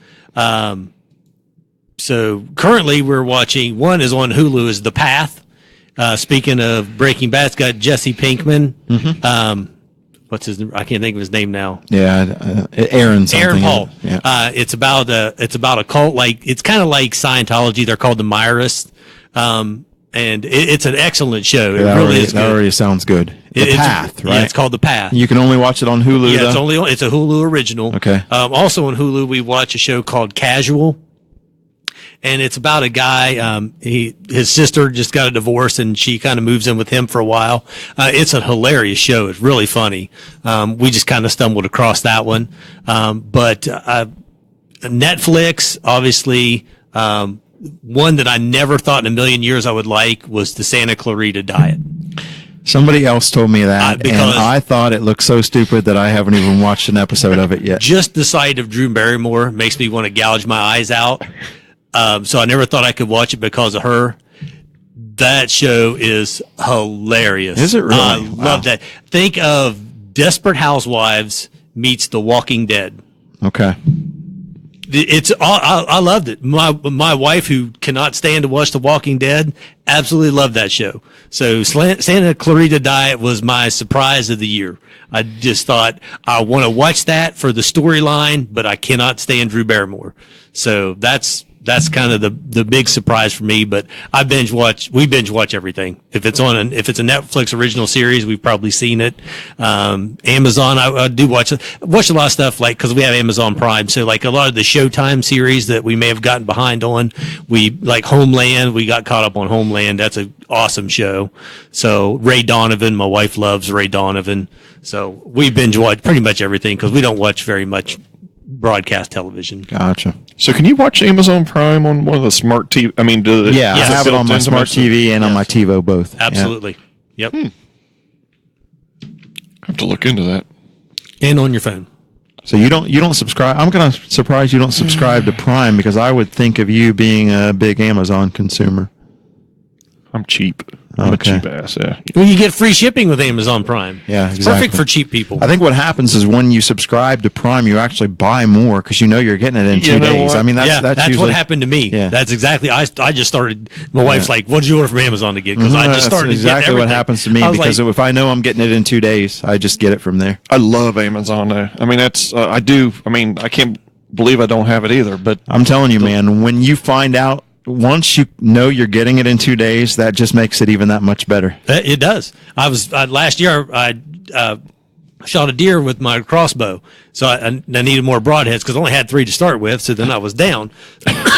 So currently we're watching, one is on Hulu, is The Path. Speaking of Breaking Bad, it's got Jesse Pinkman. Mm-hmm. What's his name? I can't think of his name now. Yeah, Aaron something. Aaron Paul. Yeah. It's about a cult, it's kind of like Scientology. They're called the Myrists. And it's an excellent show. It really is good. That already sounds good. The Path, right? Yeah, it's called The Path. You can only watch it on Hulu, Yeah, though? it's a Hulu original. Okay. Also on Hulu, we watch a show called Casual. And it's about a guy, his sister just got a divorce and she kind of moves in with him for a while. It's a hilarious show. It's really funny. We just kind of stumbled across that one. But Netflix, obviously, one that I never thought in a million years I would like was the Santa Clarita Diet. Somebody else told me that, and I thought it looked so stupid that I haven't even watched an episode of it yet. Just the sight of Drew Barrymore makes me want to gouge my eyes out. So I never thought I could watch it because of her. That show is hilarious. Is it really? I love that. Think of Desperate Housewives meets The Walking Dead. Okay. I loved it. My wife, who cannot stand to watch The Walking Dead, absolutely loved that show. So Santa Clarita Diet was my surprise of the year. I just thought I want to watch that for the storyline, but I cannot stand Drew Barrymore. So that's that's kind of the big surprise for me. But we binge watch everything. If it's a Netflix original series, we've probably seen it. Amazon, I do watch a lot of stuff, like, because we have Amazon Prime. So like a lot of the Showtime series that we may have gotten behind on, we like Homeland. We got caught up on Homeland. That's an awesome show. So Ray Donovan, my wife loves Ray Donovan. So we binge watch pretty much everything because we don't watch very much broadcast television. Gotcha. So can you watch Amazon Prime on one of the smart TV? I mean, I have it on my smart TV and on my TiVo both. Absolutely. Yeah. Yep. I have to look into that. And on your phone. So you don't subscribe. I'm kind of surprised you don't subscribe to Prime, because I would think of you being a big Amazon consumer. I'm cheap. I'm a cheap ass. Yeah. Well, you get free shipping with Amazon Prime. Yeah, it's exactly. perfect for cheap people. I think what happens is when you subscribe to Prime, you actually buy more because you know you're getting it in 2 days. What? I mean, that's usually what happened to me. Yeah. That's exactly. I just started. My wife's like, "What did you order from Amazon to get?" Because I just started. That's exactly what happens to me, because if I know I'm getting it in 2 days, I just get it from there. I love Amazon though. I mean, that's I do. I mean, I can't believe I don't have it either. But I'm telling you, man, when you find out, once you know you're getting it in 2 days, that just makes it even that much better. It does. Last year I shot a deer with my crossbow, so I needed more broadheads because I only had 3 to start with. So then I was down,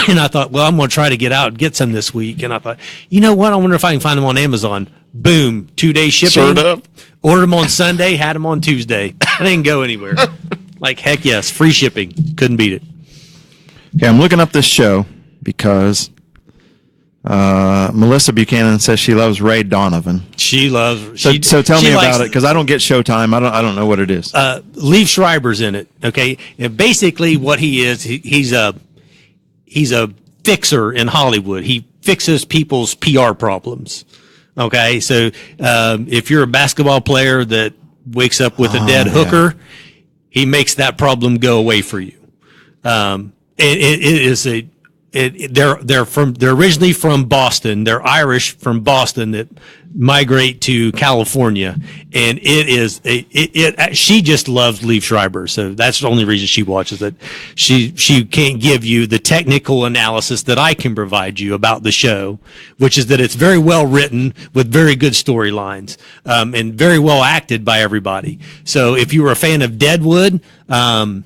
and I thought, well, I'm going to try to get out and get some this week. And I thought, you know what? I wonder if I can find them on Amazon. Boom, 2-day shipping. Served up. Ordered them on Sunday, had them on Tuesday. I didn't go anywhere. Like, heck yes, free shipping. Couldn't beat it. Okay, I'm looking up this show because Melissa Buchanan says she loves Ray Donovan. She loves. So tell me about it, because I don't get Showtime. I don't know what it is. Liev Schreiber's in it. Okay, and basically what he is, he's a fixer in Hollywood. He fixes people's PR problems. Okay, so if you're a basketball player that wakes up with a dead hooker, he makes that problem go away for you. They're originally from Boston. They're Irish from Boston that migrate to California, and she just loves Liev Schreiber, so that's the only reason she watches it. She can't give you the technical analysis that I can provide you about the show, which is that it's very well written with very good storylines, and very well acted by everybody. So if you were a fan of Deadwood, I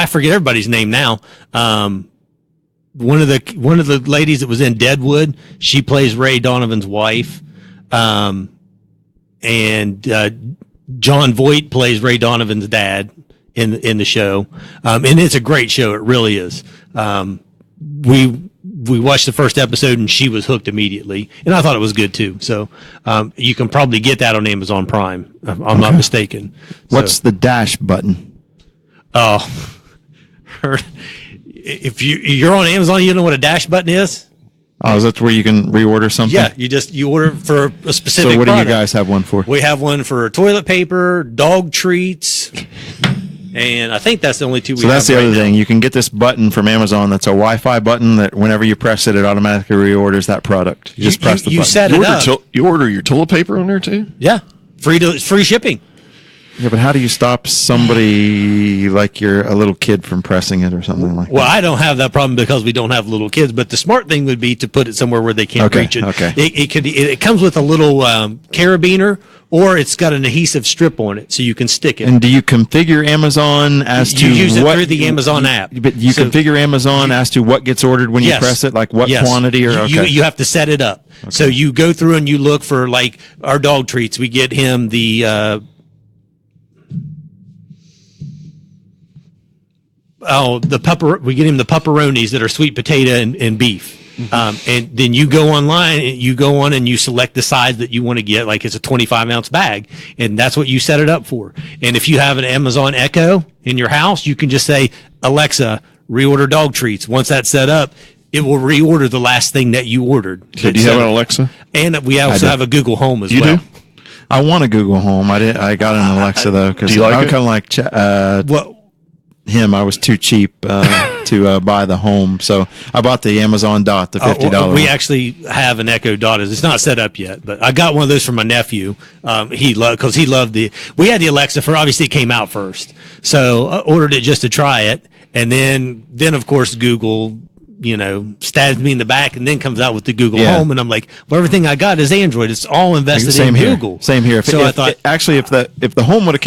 forget everybody's name now. One of the ladies that was in Deadwood, she plays Ray Donovan's wife. And John Voight plays Ray Donovan's dad in the show. And it's a great show. It really is. We watched the first episode and she was hooked immediately, and I thought it was good too. So, you can probably get that on Amazon Prime, if I'm not mistaken. What's the dash button? Oh, if you're on Amazon, you know what a dash button is? Oh, is that where you can reorder something? Yeah, you order for a specific So what do you product. guys have one for? We have one for toilet paper, dog treats, and I think that's the only two we have. So that's the right other now. thing. You can get this button from Amazon that's a Wi-Fi button that whenever you press it, it automatically reorders that product. You just press the you button. set it up. You order your toilet paper on there too? Yeah, free shipping. Yeah, but how do you stop somebody like you're a little kid from pressing it or something like Well, that? I don't have that problem because we don't have little kids. But the smart thing would be to put it somewhere where they can't reach it. Okay. It comes with a little carabiner, or it's got an adhesive strip on it, so you can stick it. And do you configure Amazon as to You use it what through the Amazon app. But you configure Amazon as to what gets ordered when you Yes. press it, like what Yes. quantity or you have to set it up. So you go through and you look for, like, our dog treats. We get him the we get him the pepperonis that are sweet potato and beef. And then you go online and you go on and you select the size that you want to get, like it's a 25-ounce bag, and that's what you set it up for. And if you have an Amazon Echo in your house, you can just say, Alexa, reorder dog treats. Once that's set up, it will reorder the last thing that you ordered. So do you have an Alexa? And we also have a Google Home as You well. do? I want a Google Home. I got an Alexa though, because Do you like I'm it? kind of like him. I was too cheap to buy the Home, so I bought the Amazon Dot, the $50. We actually have an Echo Dot. It's not set up yet, but I got one of those for my nephew. He loved we had the Alexa for, obviously it came out first, so I ordered it just to try it, And then of course Google, stabs me in the back and then comes out with the Google Home, and I'm like, well, everything I got is Android. It's all invested in Google. Same here. So I thought, if the Home would have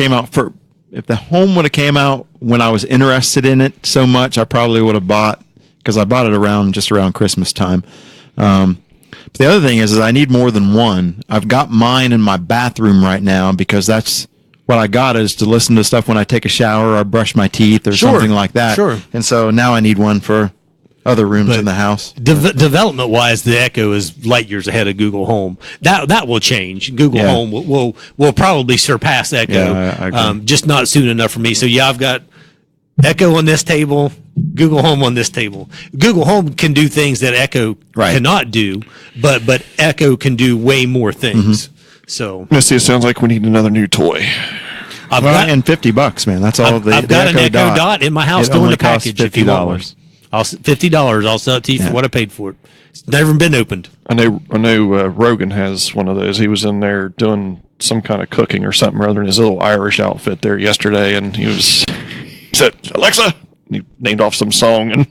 came out when I was interested in it so much, I probably would have bought, because I bought it just around Christmas time. But the other thing is I need more than one. I've got mine in my bathroom right now because that's what I got, is to listen to stuff when I take a shower or brush my teeth or something like that. Sure. And so now I need one for other rooms in the house. Development wise, the Echo is light years ahead of Google Home. That will change. Google Home will probably surpass Echo. Yeah, I agree. Just not soon enough for me. So I've got Echo on this table, Google Home on this table. Google Home can do things that Echo cannot do, but Echo can do way more things. So Missy, it sounds like we need another new toy. And $50, man. That's all. I've got an Echo Dot in my house doing the package. If you want one. $50. I'll sell it to you for what I paid for it. It's never been opened. I know. Rogan has one of those. He was in there doing some kind of cooking or something rather in his little Irish outfit there yesterday, and he said, "Alexa," and he named off some song, and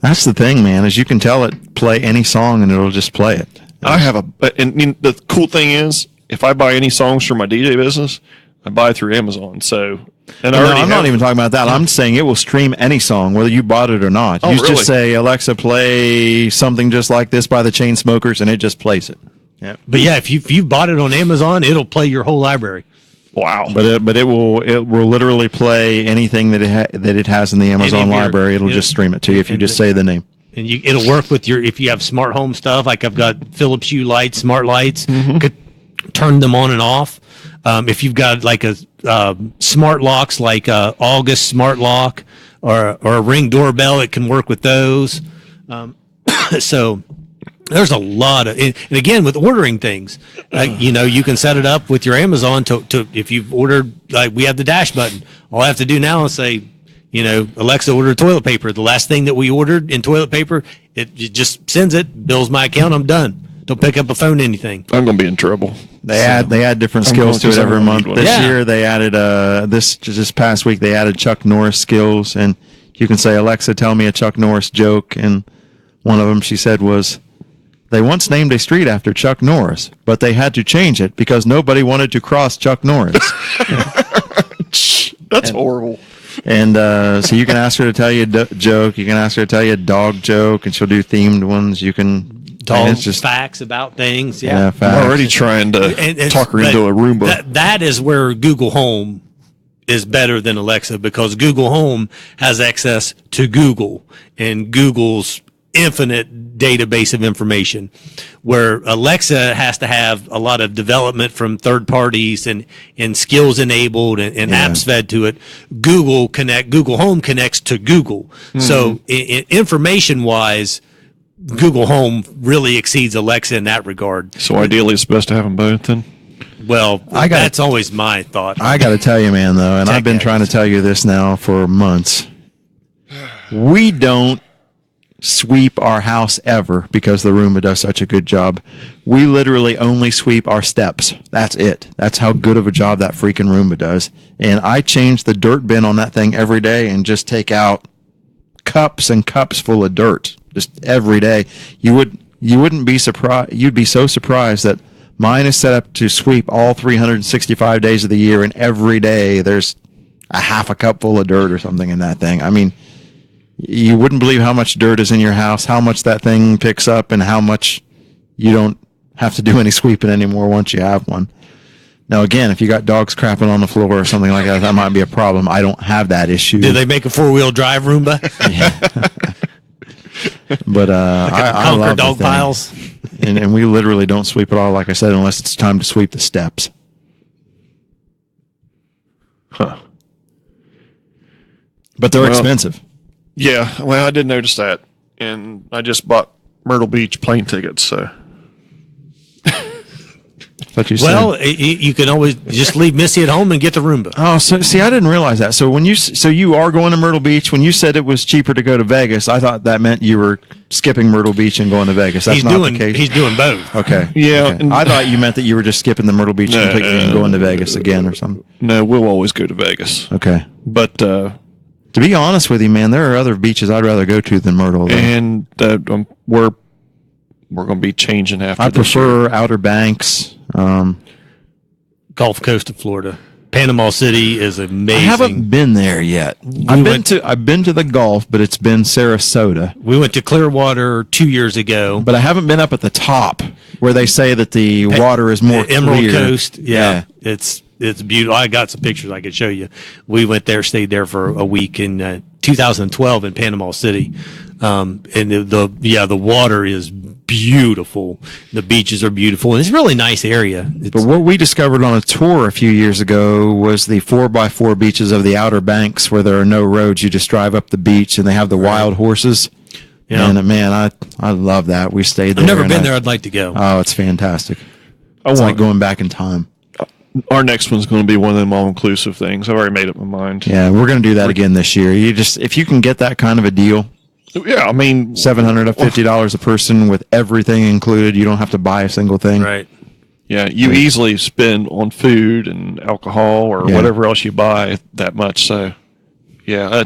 that's the thing, man. Is you can tell it play any song and it'll just play it. and the cool thing is, if I buy any songs for my DJ business, I buy through Amazon. So. And I'm not even talking about that. I'm saying it will stream any song, whether you bought it or not. Oh, you really? just say, Alexa, play something just like this by the Chainsmokers, and it just plays it. Yeah. But yeah, if you bought it on Amazon, it'll play your whole library. Wow. But it will literally play anything that it has in the Amazon library. It'll just stream it to you if you just say the name. And it'll work with if you have smart home stuff. Like I've got Philips Hue lights, smart lights, could turn them on and off. If you've got like a smart locks, like August smart lock or a Ring doorbell, it can work with those. So there's a lot of, and again, with ordering things, you can set it up with your Amazon to if you've ordered, like we have the dash button. All I have to do now is say, Alexa, order toilet paper. The last thing that we ordered in toilet paper, it just sends it, bills my account, I'm done. Don't pick up a phone, anything. I'm going to be in trouble. They add different skills to it every month. This year they added this past week they added Chuck Norris skills, and you can say, Alexa, tell me a Chuck Norris joke, and one of them she said was, they once named a street after Chuck Norris, but they had to change it because nobody wanted to cross Chuck Norris. That's horrible. And so you can ask her to tell you a joke. You can ask her to tell you a dog joke, and she'll do themed ones. You can facts about things. Yeah, facts. I'm already trying to talk her into a Roomba. That is where Google Home is better than Alexa, because Google Home has access to Google and Google's infinite database of information, where Alexa has to have a lot of development from third parties and skills enabled and apps fed to it. Google Home connects to Google. So information wise, Google Home really exceeds Alexa in that regard. So ideally it's best to have them both then? Well, that's always my thought. I got to tell you, man, though, and I've been trying to tell you this now for months. We don't sweep our house ever because the Roomba does such a good job. We literally only sweep our steps. That's it. That's how good of a job that freaking Roomba does. And I change the dirt bin on that thing every day and just take out cups and cups full of dirt just every day. You wouldn't be surprised. You'd be so surprised that mine is set up to sweep all 365 days of the year, and every day there's a half a cup full of dirt or something in that thing. I mean, you wouldn't believe how much dirt is in your house, how much that thing picks up, and how much you don't have to do any sweeping anymore once you have one. Now, again, if you got dogs crapping on the floor or something like that, that might be a problem. I don't have that issue. Do they make a 4-wheel drive Roomba? But I love dog the thing. piles. And we literally don't sweep at all, like I said, unless it's time to sweep the steps. Huh. But they're expensive. Yeah, well, I did notice that. And I just bought Myrtle Beach plane tickets, so. What you Well, you can always just leave Missy at home and get the Roomba. Oh, so see, I didn't realize that. So you are going to Myrtle Beach. When you said it was cheaper to go to Vegas, I thought that meant you were skipping Myrtle Beach and going to Vegas. That's not the case. He's doing both. Okay. Yeah. Okay. I thought you meant that you were just skipping the Myrtle Beach and going to Vegas again or something. No, we'll always go to Vegas. Okay. But To be honest with you, man, there are other beaches I'd rather go to than Myrtle. Though. And we're going to be changing after. I this prefer year. Outer Banks. Gulf Coast of Florida. Panama City is amazing. I haven't been there yet. I've been to the Gulf, but it's been Sarasota. We went to Clearwater 2 years ago. But I haven't been up at the top where they say that the water is more Emerald clear. Coast. Yeah. It's beautiful. I got some pictures I could show you. We went there, stayed there for a week in 2012 in Panama City. And the water is beautiful. The beaches are beautiful, and it's a really nice area. But what we discovered on a tour a few years ago was the 4x4 beaches of the Outer Banks, where there are no roads. You just drive up the beach, and they have the wild horses. Yeah. And man, I love that. We stayed there. I've never been there. I'd like to go. Oh, it's fantastic. It's like going back in time. Our next one's going to be one of them all-inclusive things. I've already made up my mind. Yeah, we're going to do that again this year. If you can get that kind of a deal. Yeah, I mean, $750 a person with everything included. You don't have to buy a single thing. Right. Yeah, you easily spend on food and alcohol or whatever else you buy that much. So, yeah,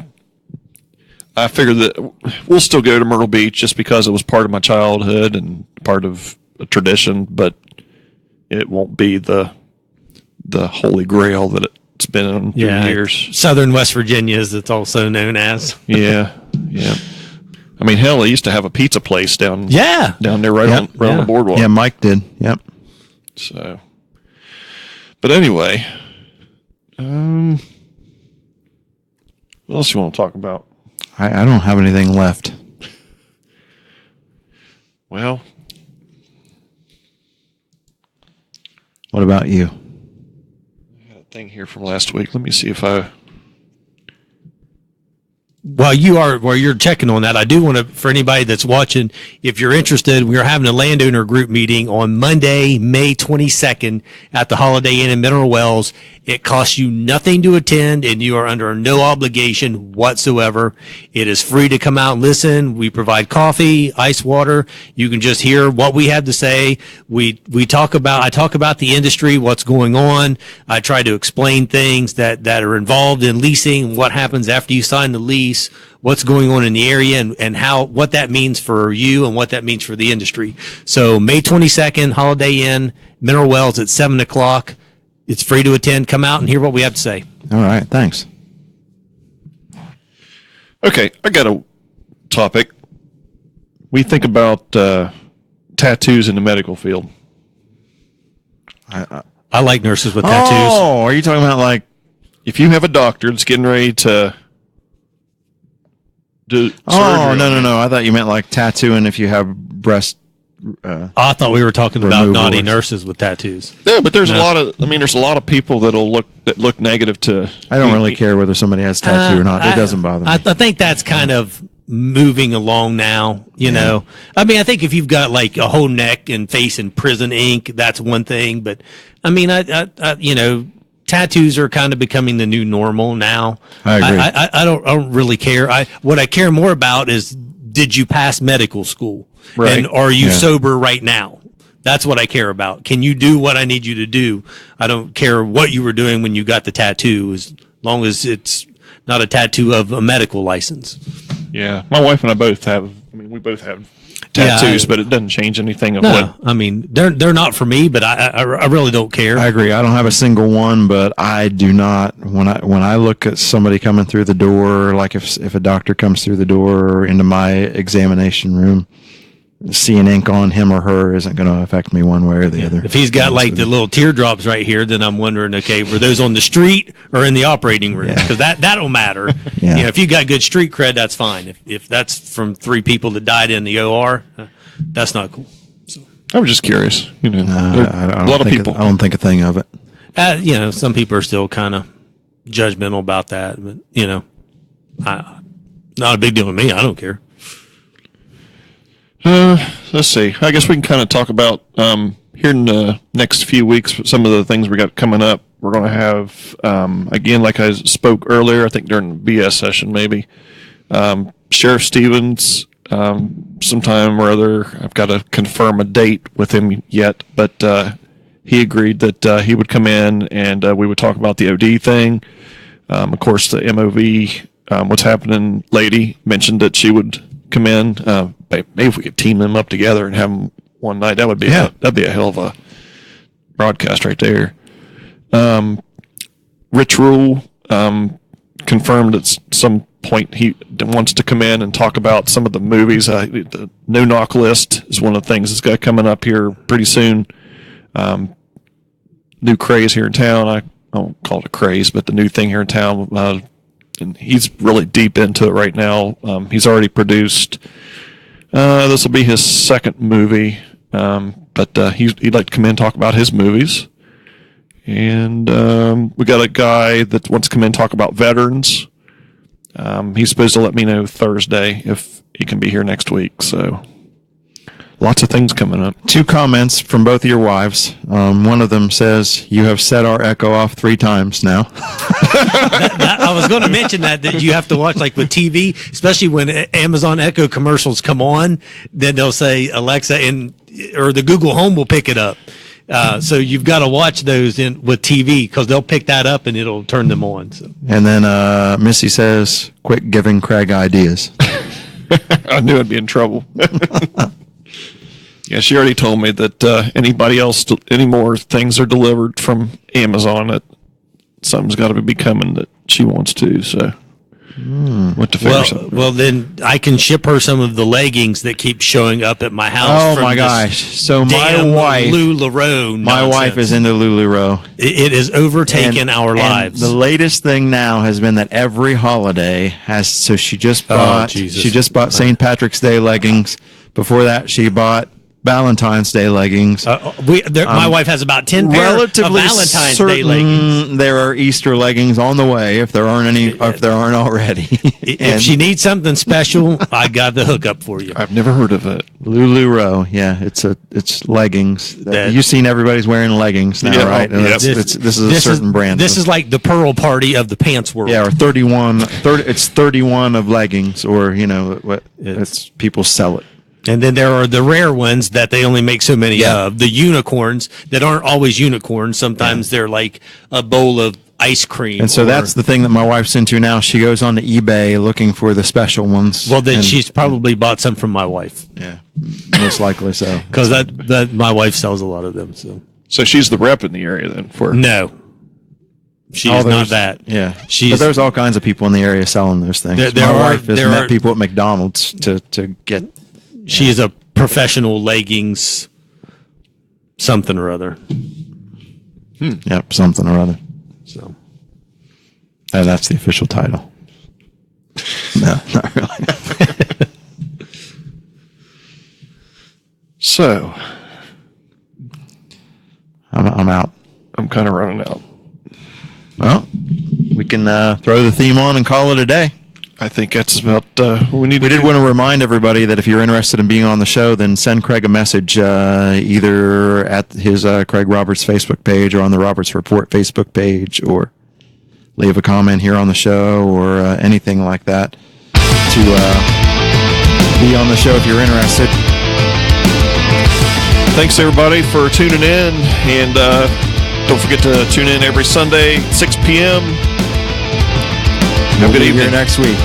I figured that we'll still go to Myrtle Beach just because it was part of my childhood and part of a tradition, but it won't be the holy grail that it's been in years. Southern West Virginia, as it's also known as. Yeah. I mean, hell, they used to have a pizza place down there right on the boardwalk. Yeah, Mike did. Yep. So, but anyway, what else you want to talk about? I don't have anything left. Well, what about you? I had a thing here from last week. Let me see if I... While you're checking on that, I do want to, for anybody that's watching, if you're interested, we are having a landowner group meeting on Monday, May 22nd at the Holiday Inn in Mineral Wells. It costs you nothing to attend, and you are under no obligation whatsoever. It is free to come out and listen. We provide coffee, ice water. You can just hear what we have to say. I talk about the industry, what's going on. I try to explain things that are involved in leasing, what happens after you sign the lease, what's going on in the area, and what that means for you and what that means for the industry. So May 22nd, Holiday Inn, Mineral Wells at 7:00. It's free to attend. Come out and hear what we have to say. All right. Thanks. Okay, I got a topic. We think about tattoos in the medical field. I like nurses with tattoos. Oh, are you talking about like if you have a doctor that's getting ready to do surgery? Oh, no. I thought you meant like tattooing if you have breast. I thought we were talking about Removals. naughty nurses with tattoos. Yeah, but there's a lot of people that look negative to. I don't really care whether somebody has a tattoo or not. It doesn't bother me. I think that's kind of moving along now. You know, I mean, I think if you've got like a whole neck and face in prison ink, that's one thing. But I mean, I tattoos are kind of becoming the new normal now. I agree. I don't really care. What I care more about is, did you pass medical school? Right. And are you sober right now? That's what I care about. Can you do what I need you to do? I don't care what you were doing when you got the tattoo, as long as it's not a tattoo of a medical license. Yeah, my wife and I both have. I mean, we both have tattoos, but it doesn't change anything of what. I mean, they're not for me, but I really don't care. I agree. I don't have a single one, but I do not. When I look at somebody coming through the door, like if a doctor comes through the door or into my examination room, seeing ink on him or her isn't going to affect me one way or the other. If he's got like the little teardrops right here, then I'm wondering, okay, were those on the street or in the operating room? Because that'll matter. Yeah. You know, if you got good street cred, that's fine. If that's from 3 people that died in the OR, that's not cool. So I was just curious. You know, I a lot of people. I don't think a thing of it. some people are still kind of judgmental about that, but not a big deal to me. I don't care. Let's see. I guess we can kind of talk about here in the next few weeks some of the things we got coming up. We're going to have, again, like I spoke earlier, I think during the BS session maybe, Sheriff Stevens, sometime or other. I've got to confirm a date with him yet, but he agreed that he would come in and we would talk about the OD thing. Of course, the MOV What's Happening lady mentioned that she would come in. Maybe if we could team them up together and have them one night, that'd be a hell of a broadcast right there. Rich Rule confirmed at some point he wants to come in and talk about some of the movies. The No Knock list is one of the things that's got coming up here pretty soon. New craze here in town. I don't call it a craze, but the new thing here in town. And he's really deep into it right now. He's already produced. This will be his second movie, but he'd like to come in and talk about his movies. And we got a guy that wants to come in and talk about veterans. He's supposed to let me know Thursday if he can be here next week. So lots of things coming up. 2 comments from both of your wives. One of them says, "You have set our Echo off 3 times now." I was going to mention that you have to watch, like with TV, especially when Amazon Echo commercials come on, then they'll say Alexa or the Google Home will pick it up. So you've got to watch those with TV because they'll pick that up and it'll turn them on. So. And then Missy says, "Quit giving Craig ideas." I knew I'd be in trouble. Yeah, she already told me that any more things are delivered from Amazon, that something's got to be coming that she wants to. So, what to figure something. Well, then I can ship her some of the leggings that keep showing up at my house. Oh my gosh! So my wife, LuLaRoe. My wife is into LuLaRoe. It has overtaken our lives. The latest thing now has been that every holiday has. So she just bought. She just bought St. Patrick's Day leggings. Before that, she bought Valentine's Day leggings. My wife has about 10 pairs of Valentine's Day leggings. There are Easter leggings on the way if there aren't any. If there aren't already. If she needs something special, I got the hookup for you. I've never heard of it. LuLaRoe, yeah, it's leggings. You've seen everybody's wearing leggings now, right? Yep. This is a certain brand. This is like the Pearl Party of the pants world. Yeah, or 31. It's 31 of leggings, or it's people sell it. And then there are the rare ones that they only make so many of. The unicorns that aren't always unicorns. Sometimes they're like a bowl of ice cream. And so that's the thing that my wife's into now. She goes on to eBay looking for the special ones. Well, then she's probably bought some from my wife. Yeah, most likely so. Because that my wife sells a lot of them. So she's the rep in the area then for No. She's not that. Yeah. But there's all kinds of people in the area selling those things. My wife has met people at McDonald's to get... She is a professional leggings something or other. Yep, something or other. So that's the official title. No, not really. So I'm out. I'm kind of running out. Well, we can throw the theme on and call it a day. I think that's about what we need. We did want to remind everybody that if you're interested in being on the show, then send Craig a message either at his Craig Roberts Facebook page or on the Roberts Report Facebook page, or leave a comment here on the show or anything like that to be on the show if you're interested. Thanks, everybody, for tuning in. And don't forget to tune in every Sunday, 6 p.m. Have a good evening. Next week.